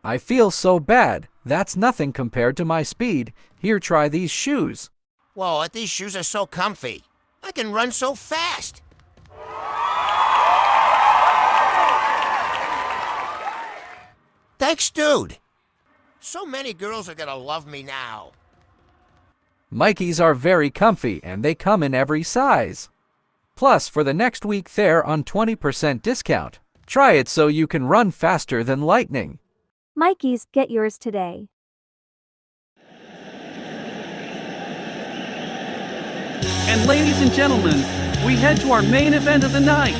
I feel so bad. That's nothing compared to my speed. Here, try these shoes. Whoa, these shoes are so comfy. I can run so fast. Thanks, dude. So many girls are gonna love me now. Mikey's are very comfy, and they come in every size. Plus, for the next week they're on 20% discount. Try it so you can run faster than lightning. Mikey's, get yours today. And ladies and gentlemen, we head to our main event of the night.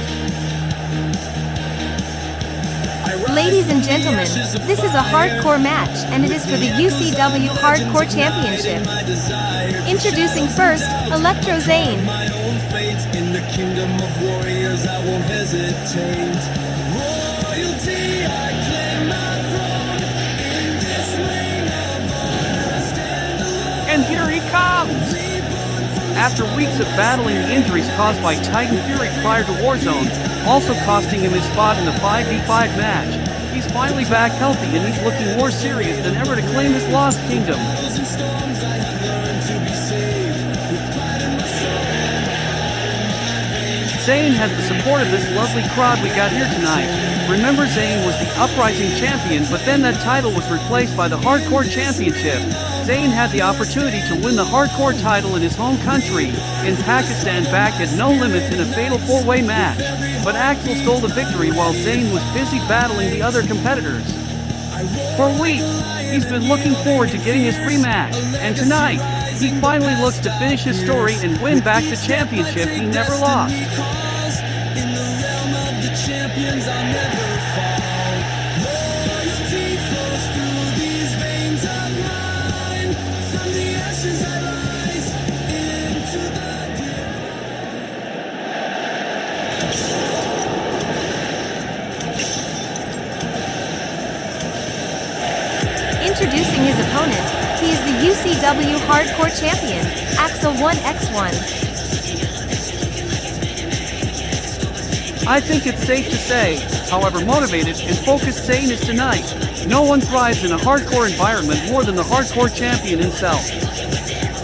Ladies and gentlemen, this is a hardcore match, and it is for the UCW Hardcore Championship. Introducing first, Electro Zane. In the kingdom of warriors, I won't hesitate. Royalty, I claim my throne. In this ring of honor, I stand alone. And here he comes! After weeks of battling the injuries caused by Titan Fury prior to WarZone, also costing him his spot in the 5v5 match, he's finally back healthy and he's looking more serious than ever to claim his lost kingdom. Zane has the support of this lovely crowd we got here tonight. Remember, Zane was the Uprising champion, but then that title was replaced by the Hardcore Championship. Zane had the opportunity to win the Hardcore title in his home country, in Pakistan, back at No Limits in a fatal four-way match. But Axel stole the victory while Zane was busy battling the other competitors. For weeks, he's been looking forward to getting his rematch, and tonight, he finally looks to finish his story and win back the championship he never lost. In the realm of the champions, I'll never fall. Loyalty flows through these veins of mine. From the ashes I rise into the Introducing his opponent, he is the UCW Hardcore Champion, Axel 1x1. I think it's safe to say, however motivated and focused Zane is tonight, no one thrives in a hardcore environment more than the hardcore champion himself.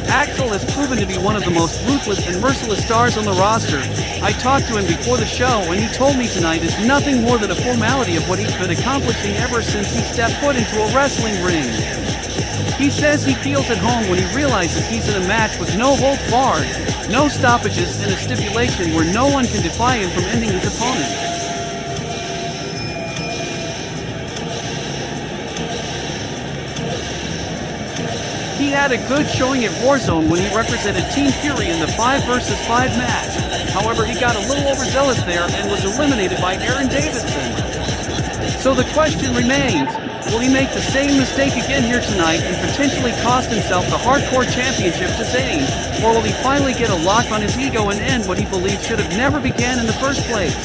Axel has proven to be one of the most ruthless and merciless stars on the roster. I talked to him before the show and he told me tonight is nothing more than a formality of what he's been accomplishing ever since he stepped foot into a wrestling ring. He says he feels at home when he realizes he's in a match with no holds barred, no stoppages, and a stipulation where no one can defy him from ending his opponent. He had a good showing at WarZone when he represented Team Fury in the 5 vs 5 match. However, he got a little overzealous there and was eliminated by Aaron Davidson. So the question remains, will he make the same mistake again here tonight and potentially cost himself the Hardcore Championship to Zane? Or will he finally get a lock on his ego and end what he believes should have never began in the first place?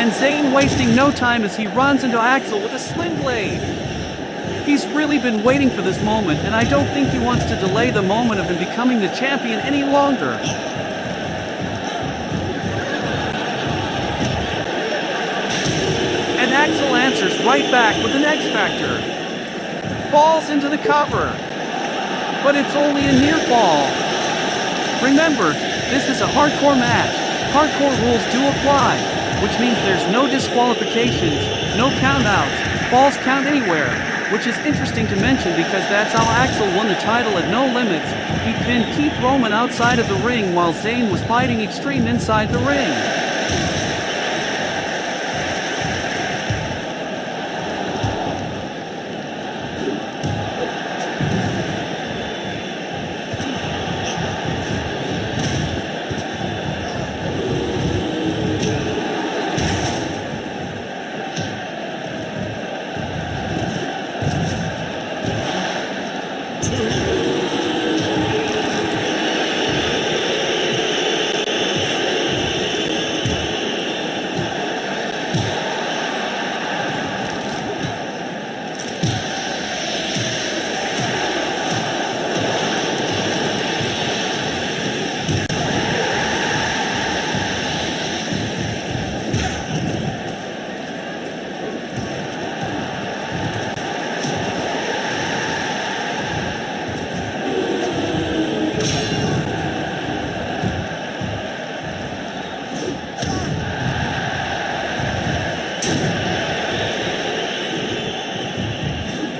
And Zayn wasting no time as he runs into Axel with a sling blade. He's really been waiting for this moment, and I don't think he wants to delay the moment of him becoming the champion any longer. And Axel answers right back with an X Factor. Falls into the cover. But it's only a near fall. Remember, this is a hardcore match. Hardcore rules do apply, which means there's no disqualifications, no countouts, falls count anywhere, which is interesting to mention because that's how Axel won the title at No Limits. He pinned Keith Roman outside of the ring while Zayn was fighting Extreme inside the ring.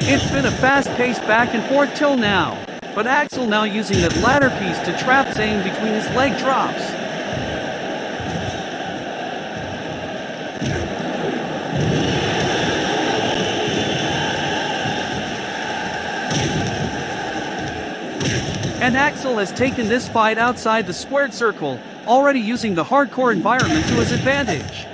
It's been a fast-paced back and forth till now, but Axel now using that ladder piece to trap Zayn between his leg drops. And Axel has taken this fight outside the squared circle, already using the hardcore environment to his advantage.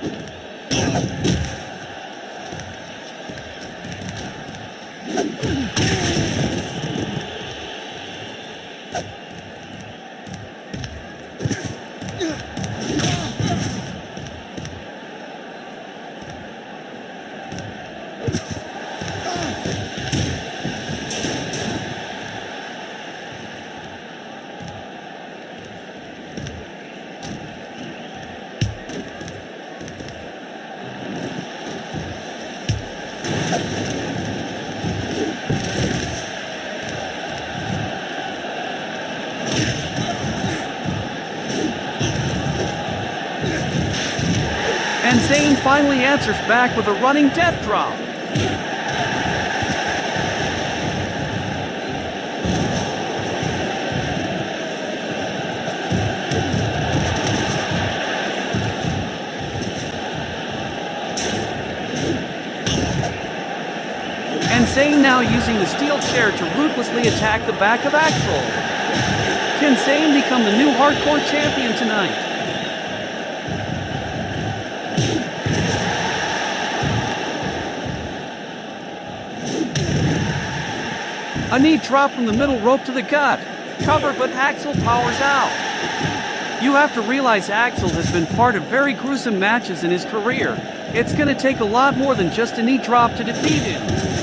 And Zayn finally answers back with a running death drop. And Zayn now using the steel chair to ruthlessly attack the back of Axel. Can Zayn become the new hardcore champion tonight? A knee drop from the middle rope to the gut. Cover, but Axel powers out. You have to realize Axel has been part of very gruesome matches in his career. It's gonna take a lot more than just a knee drop to defeat him.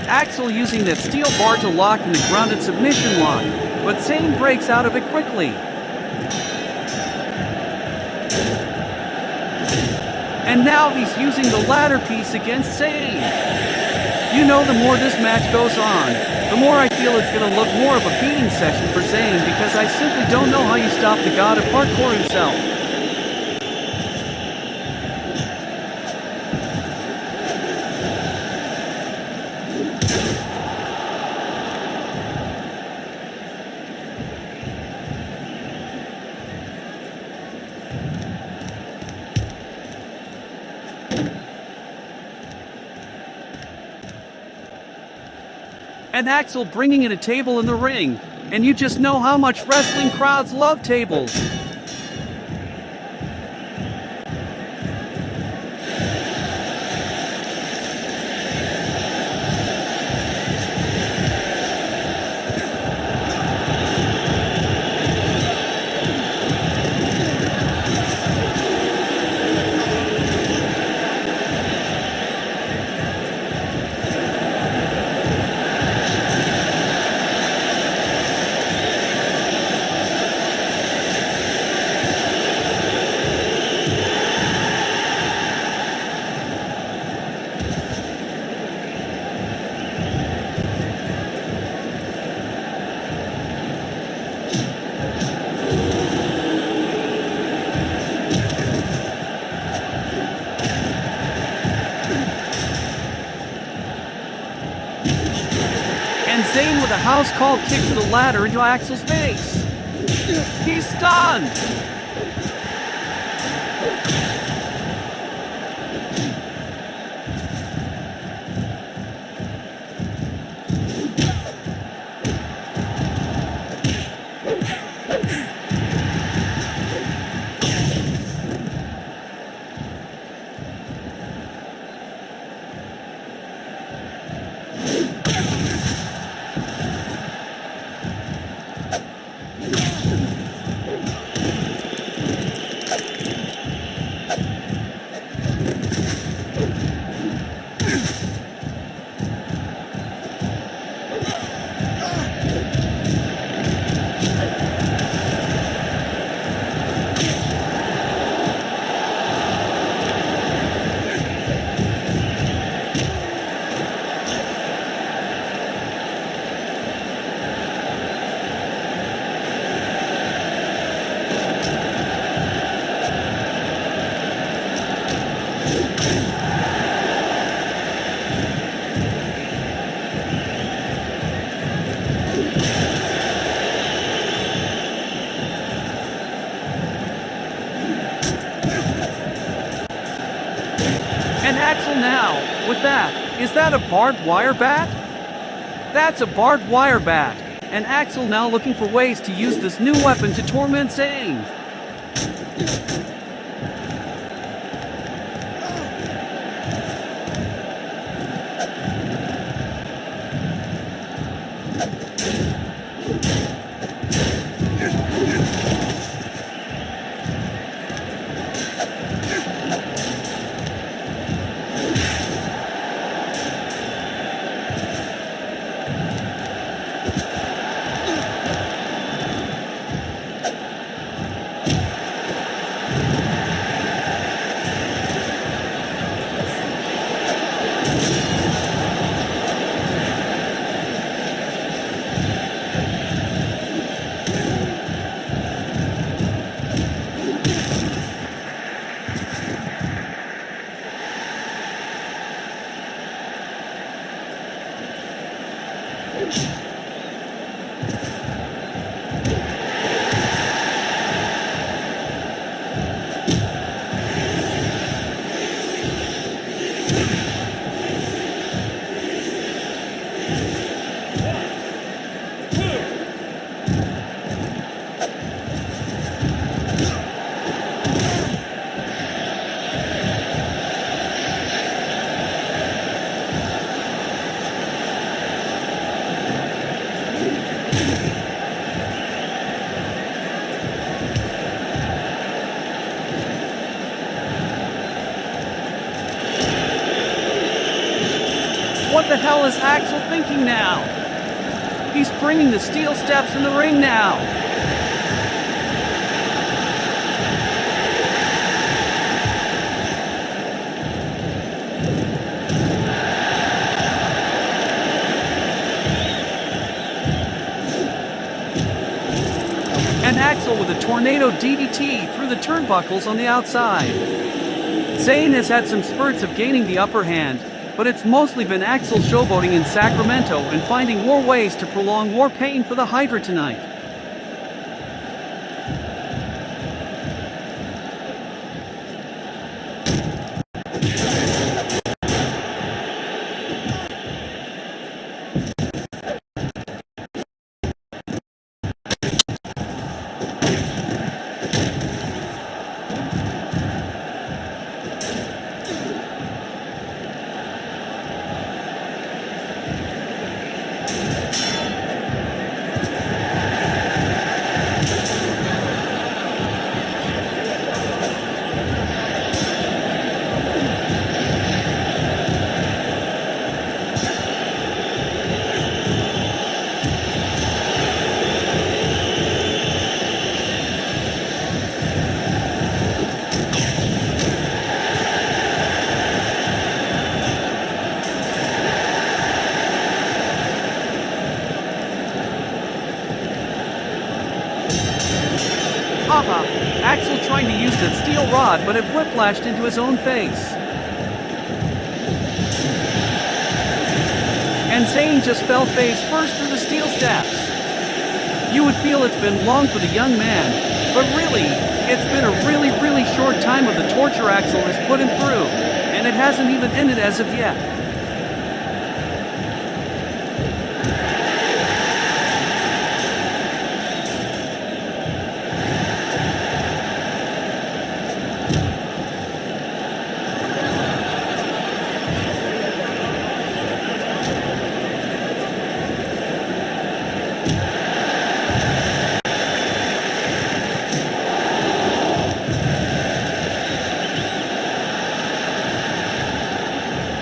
Axel using that steel bar to lock in the grounded submission lock, but Zayn breaks out of it quickly. And now he's using the ladder piece against Zayn. You know, the more this match goes on, the more I feel it's going to look more of a beating session for Zayn because I simply don't know how you stop the god of hardcore himself. and Axel bringing in a table in the ring. And you just know how much wrestling crowds love tables. Zayn with a house call kick to the ladder into Axel's face. He's stunned. And Axel now, with that, is that a barbed wire bat? That's a barbed wire bat, and Axel now looking for ways to use this new weapon to torment Zayn. What the hell is Axel thinking now? He's bringing the steel steps in the ring now. And Axel with a tornado DDT through the turnbuckles on the outside. Zayn has had some spurts of gaining the upper hand, but it's mostly been Axel showboating in Sacramento and finding more ways to prolong more pain for the Hydra tonight. trying to use that steel rod, but it whiplashed into his own face. And Zayn just fell face first through the steel steps. You would feel it's been long for the young man, but really, it's been a really short time of the torture Axel has put him through, and it hasn't even ended as of yet.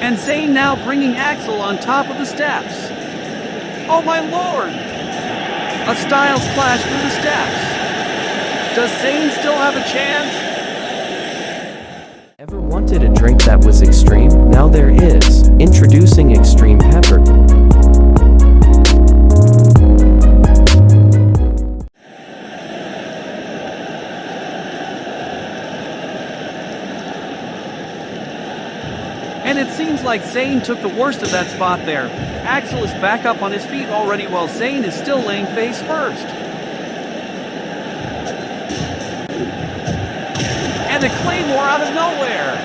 And Zayn now bringing Axel on top of the steps. Oh my lord! A Styles splash through the steps. Does Zayn still have a chance? Ever wanted a drink that was extreme? Now there is. Introducing Extreme Pepper. And it seems like Zayn took the worst of that spot there. Axel is back up on his feet already while Zayn is still laying face first. And a Claymore out of nowhere.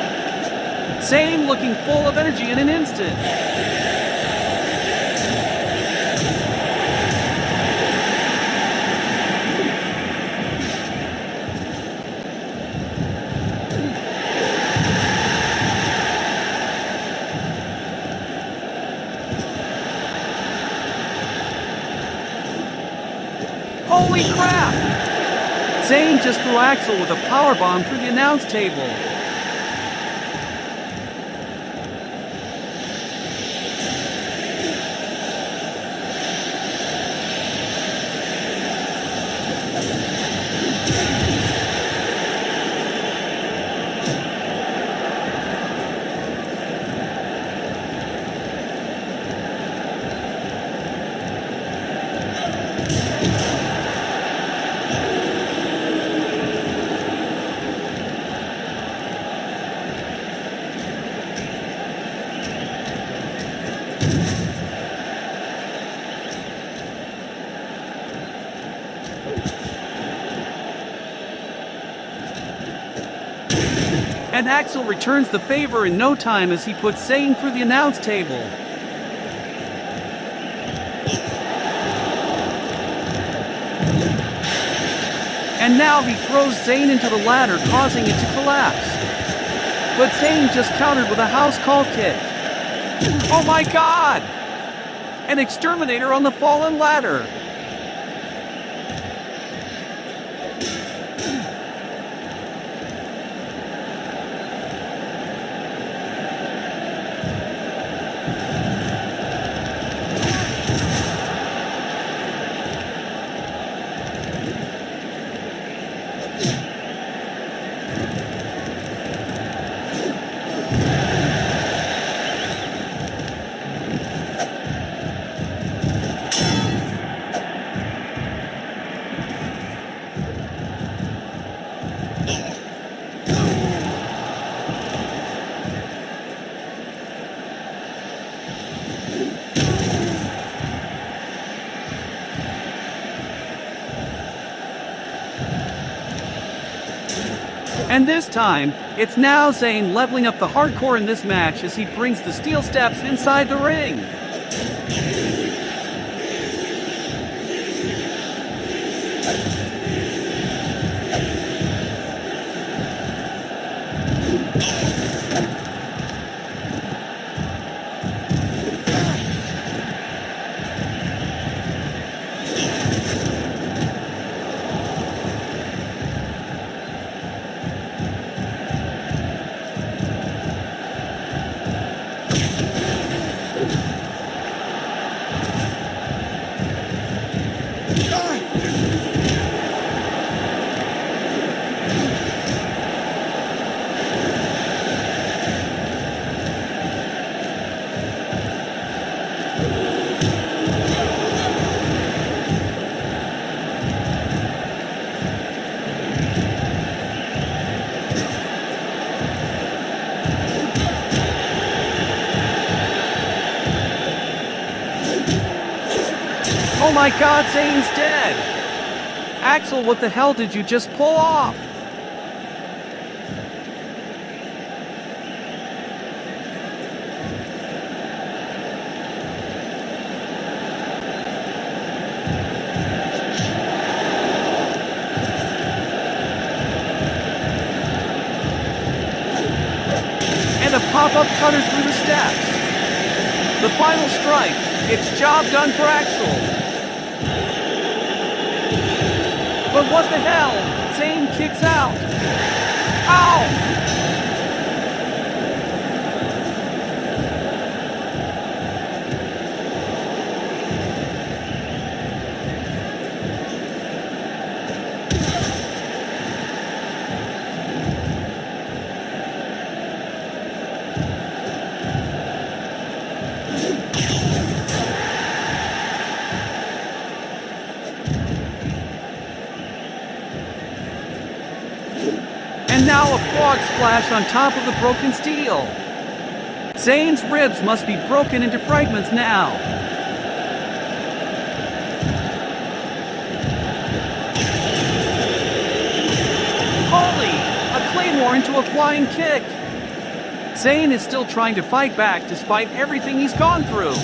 Zayn looking full of energy in an instant. Holy crap! Zayn just threw Axel with a powerbomb through the announce table. And Axel returns the favor in no time as he puts Zayn through the announce table. And now he throws Zayn into the ladder, causing it to collapse. But Zayn just countered with a house call kick. Oh my god! An exterminator on the fallen ladder. And this time, it's now Zayn leveling up the hardcore in this match as he brings the steel steps inside the ring. Oh my god, Zayn's dead! Axel, what the hell did you just pull off? And a pop-up cutter through the steps. The final strike. It's job done for Axel. But what the hell? Zayn kicks out. Ow! And now a frog splash on top of the broken steel. Zayn's ribs must be broken into fragments now. Holy! A claymore into a flying kick. Zayn is still trying to fight back despite everything he's gone through.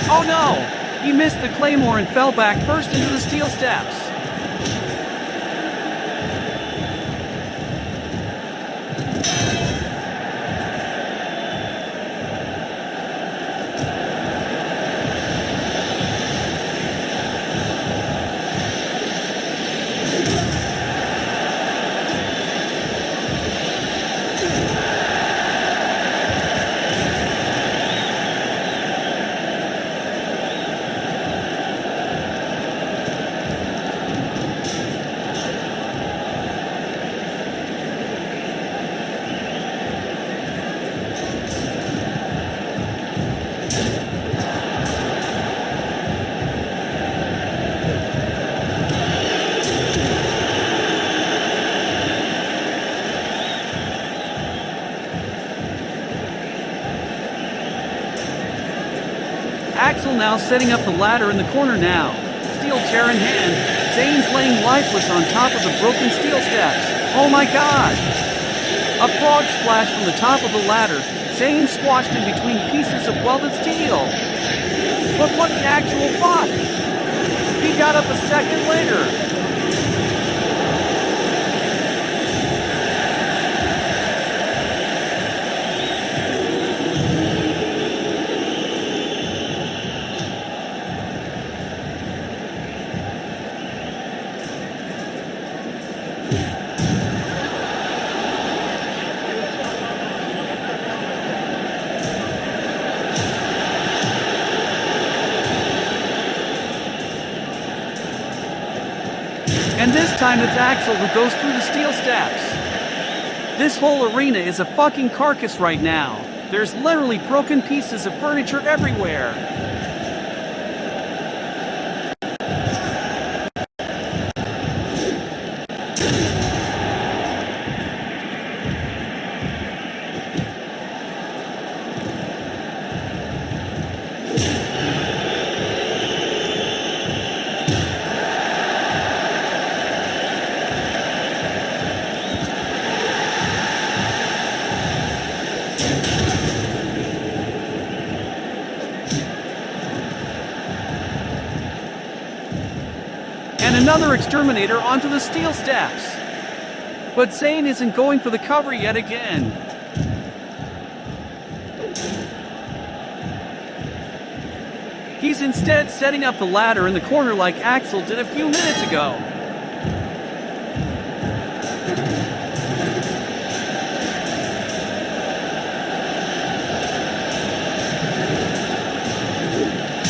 Oh no! He missed the claymore and fell back first into the steel steps. Axel now setting up the ladder in the corner now. Steel chair in hand, Zayn's laying lifeless on top of the broken steel steps. Oh my god! A frog splash from the top of the ladder, Zayn squashed in between pieces of welded steel. But what the actual fuck? He got up a second later. And this time it's Axel who goes through the steel steps. This whole arena is a fucking carcass right now. There's literally broken pieces of furniture everywhere. And another exterminator onto the steel steps. But Zayn isn't going for the cover yet again. He's instead setting up the ladder in the corner like Axel did a few minutes ago.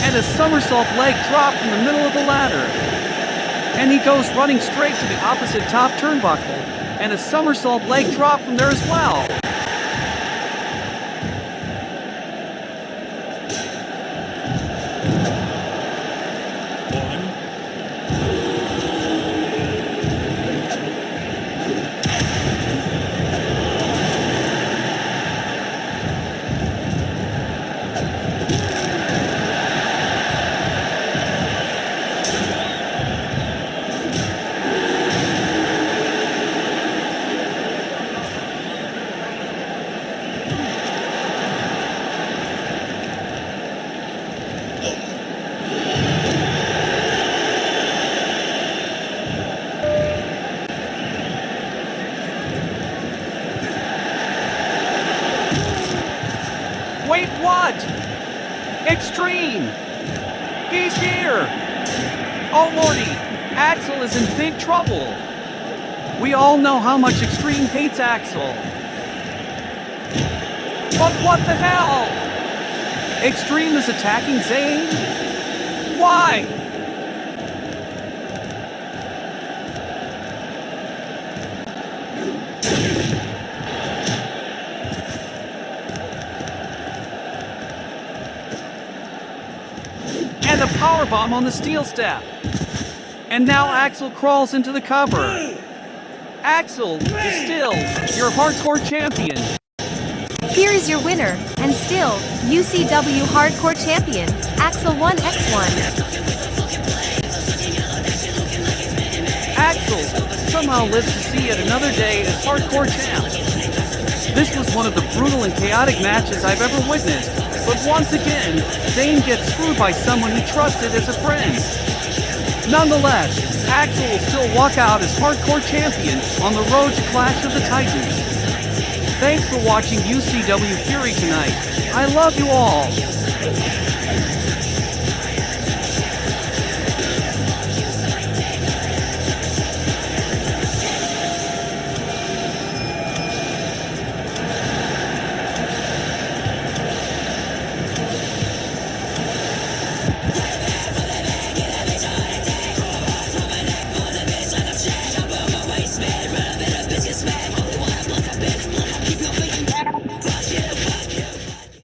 And a somersault leg drop from the middle of the ladder. And he goes running straight to the opposite top turnbuckle, and a somersault leg drop from there as well. Wait, what? Extreme! He's here! Oh lordy, Axel is in big trouble. We all know how much Extreme hates Axel. But what the hell? Extreme is attacking Zayn? Why? And a powerbomb on the steel step. And now Axel crawls into the cover. Axel is still your hardcore champion. Here is your winner, and still, UCW Hardcore Champion, Axel 1x1. Axel somehow lives to see yet another day as hardcore champ. This was one of the brutal and chaotic matches I've ever witnessed, but once again, Zayn gets screwed by someone he trusted as a friend. Nonetheless, Axel will still walk out as hardcore champion on the road to Clash of the Titans. Thanks for watching UCW Fury tonight. I love you all.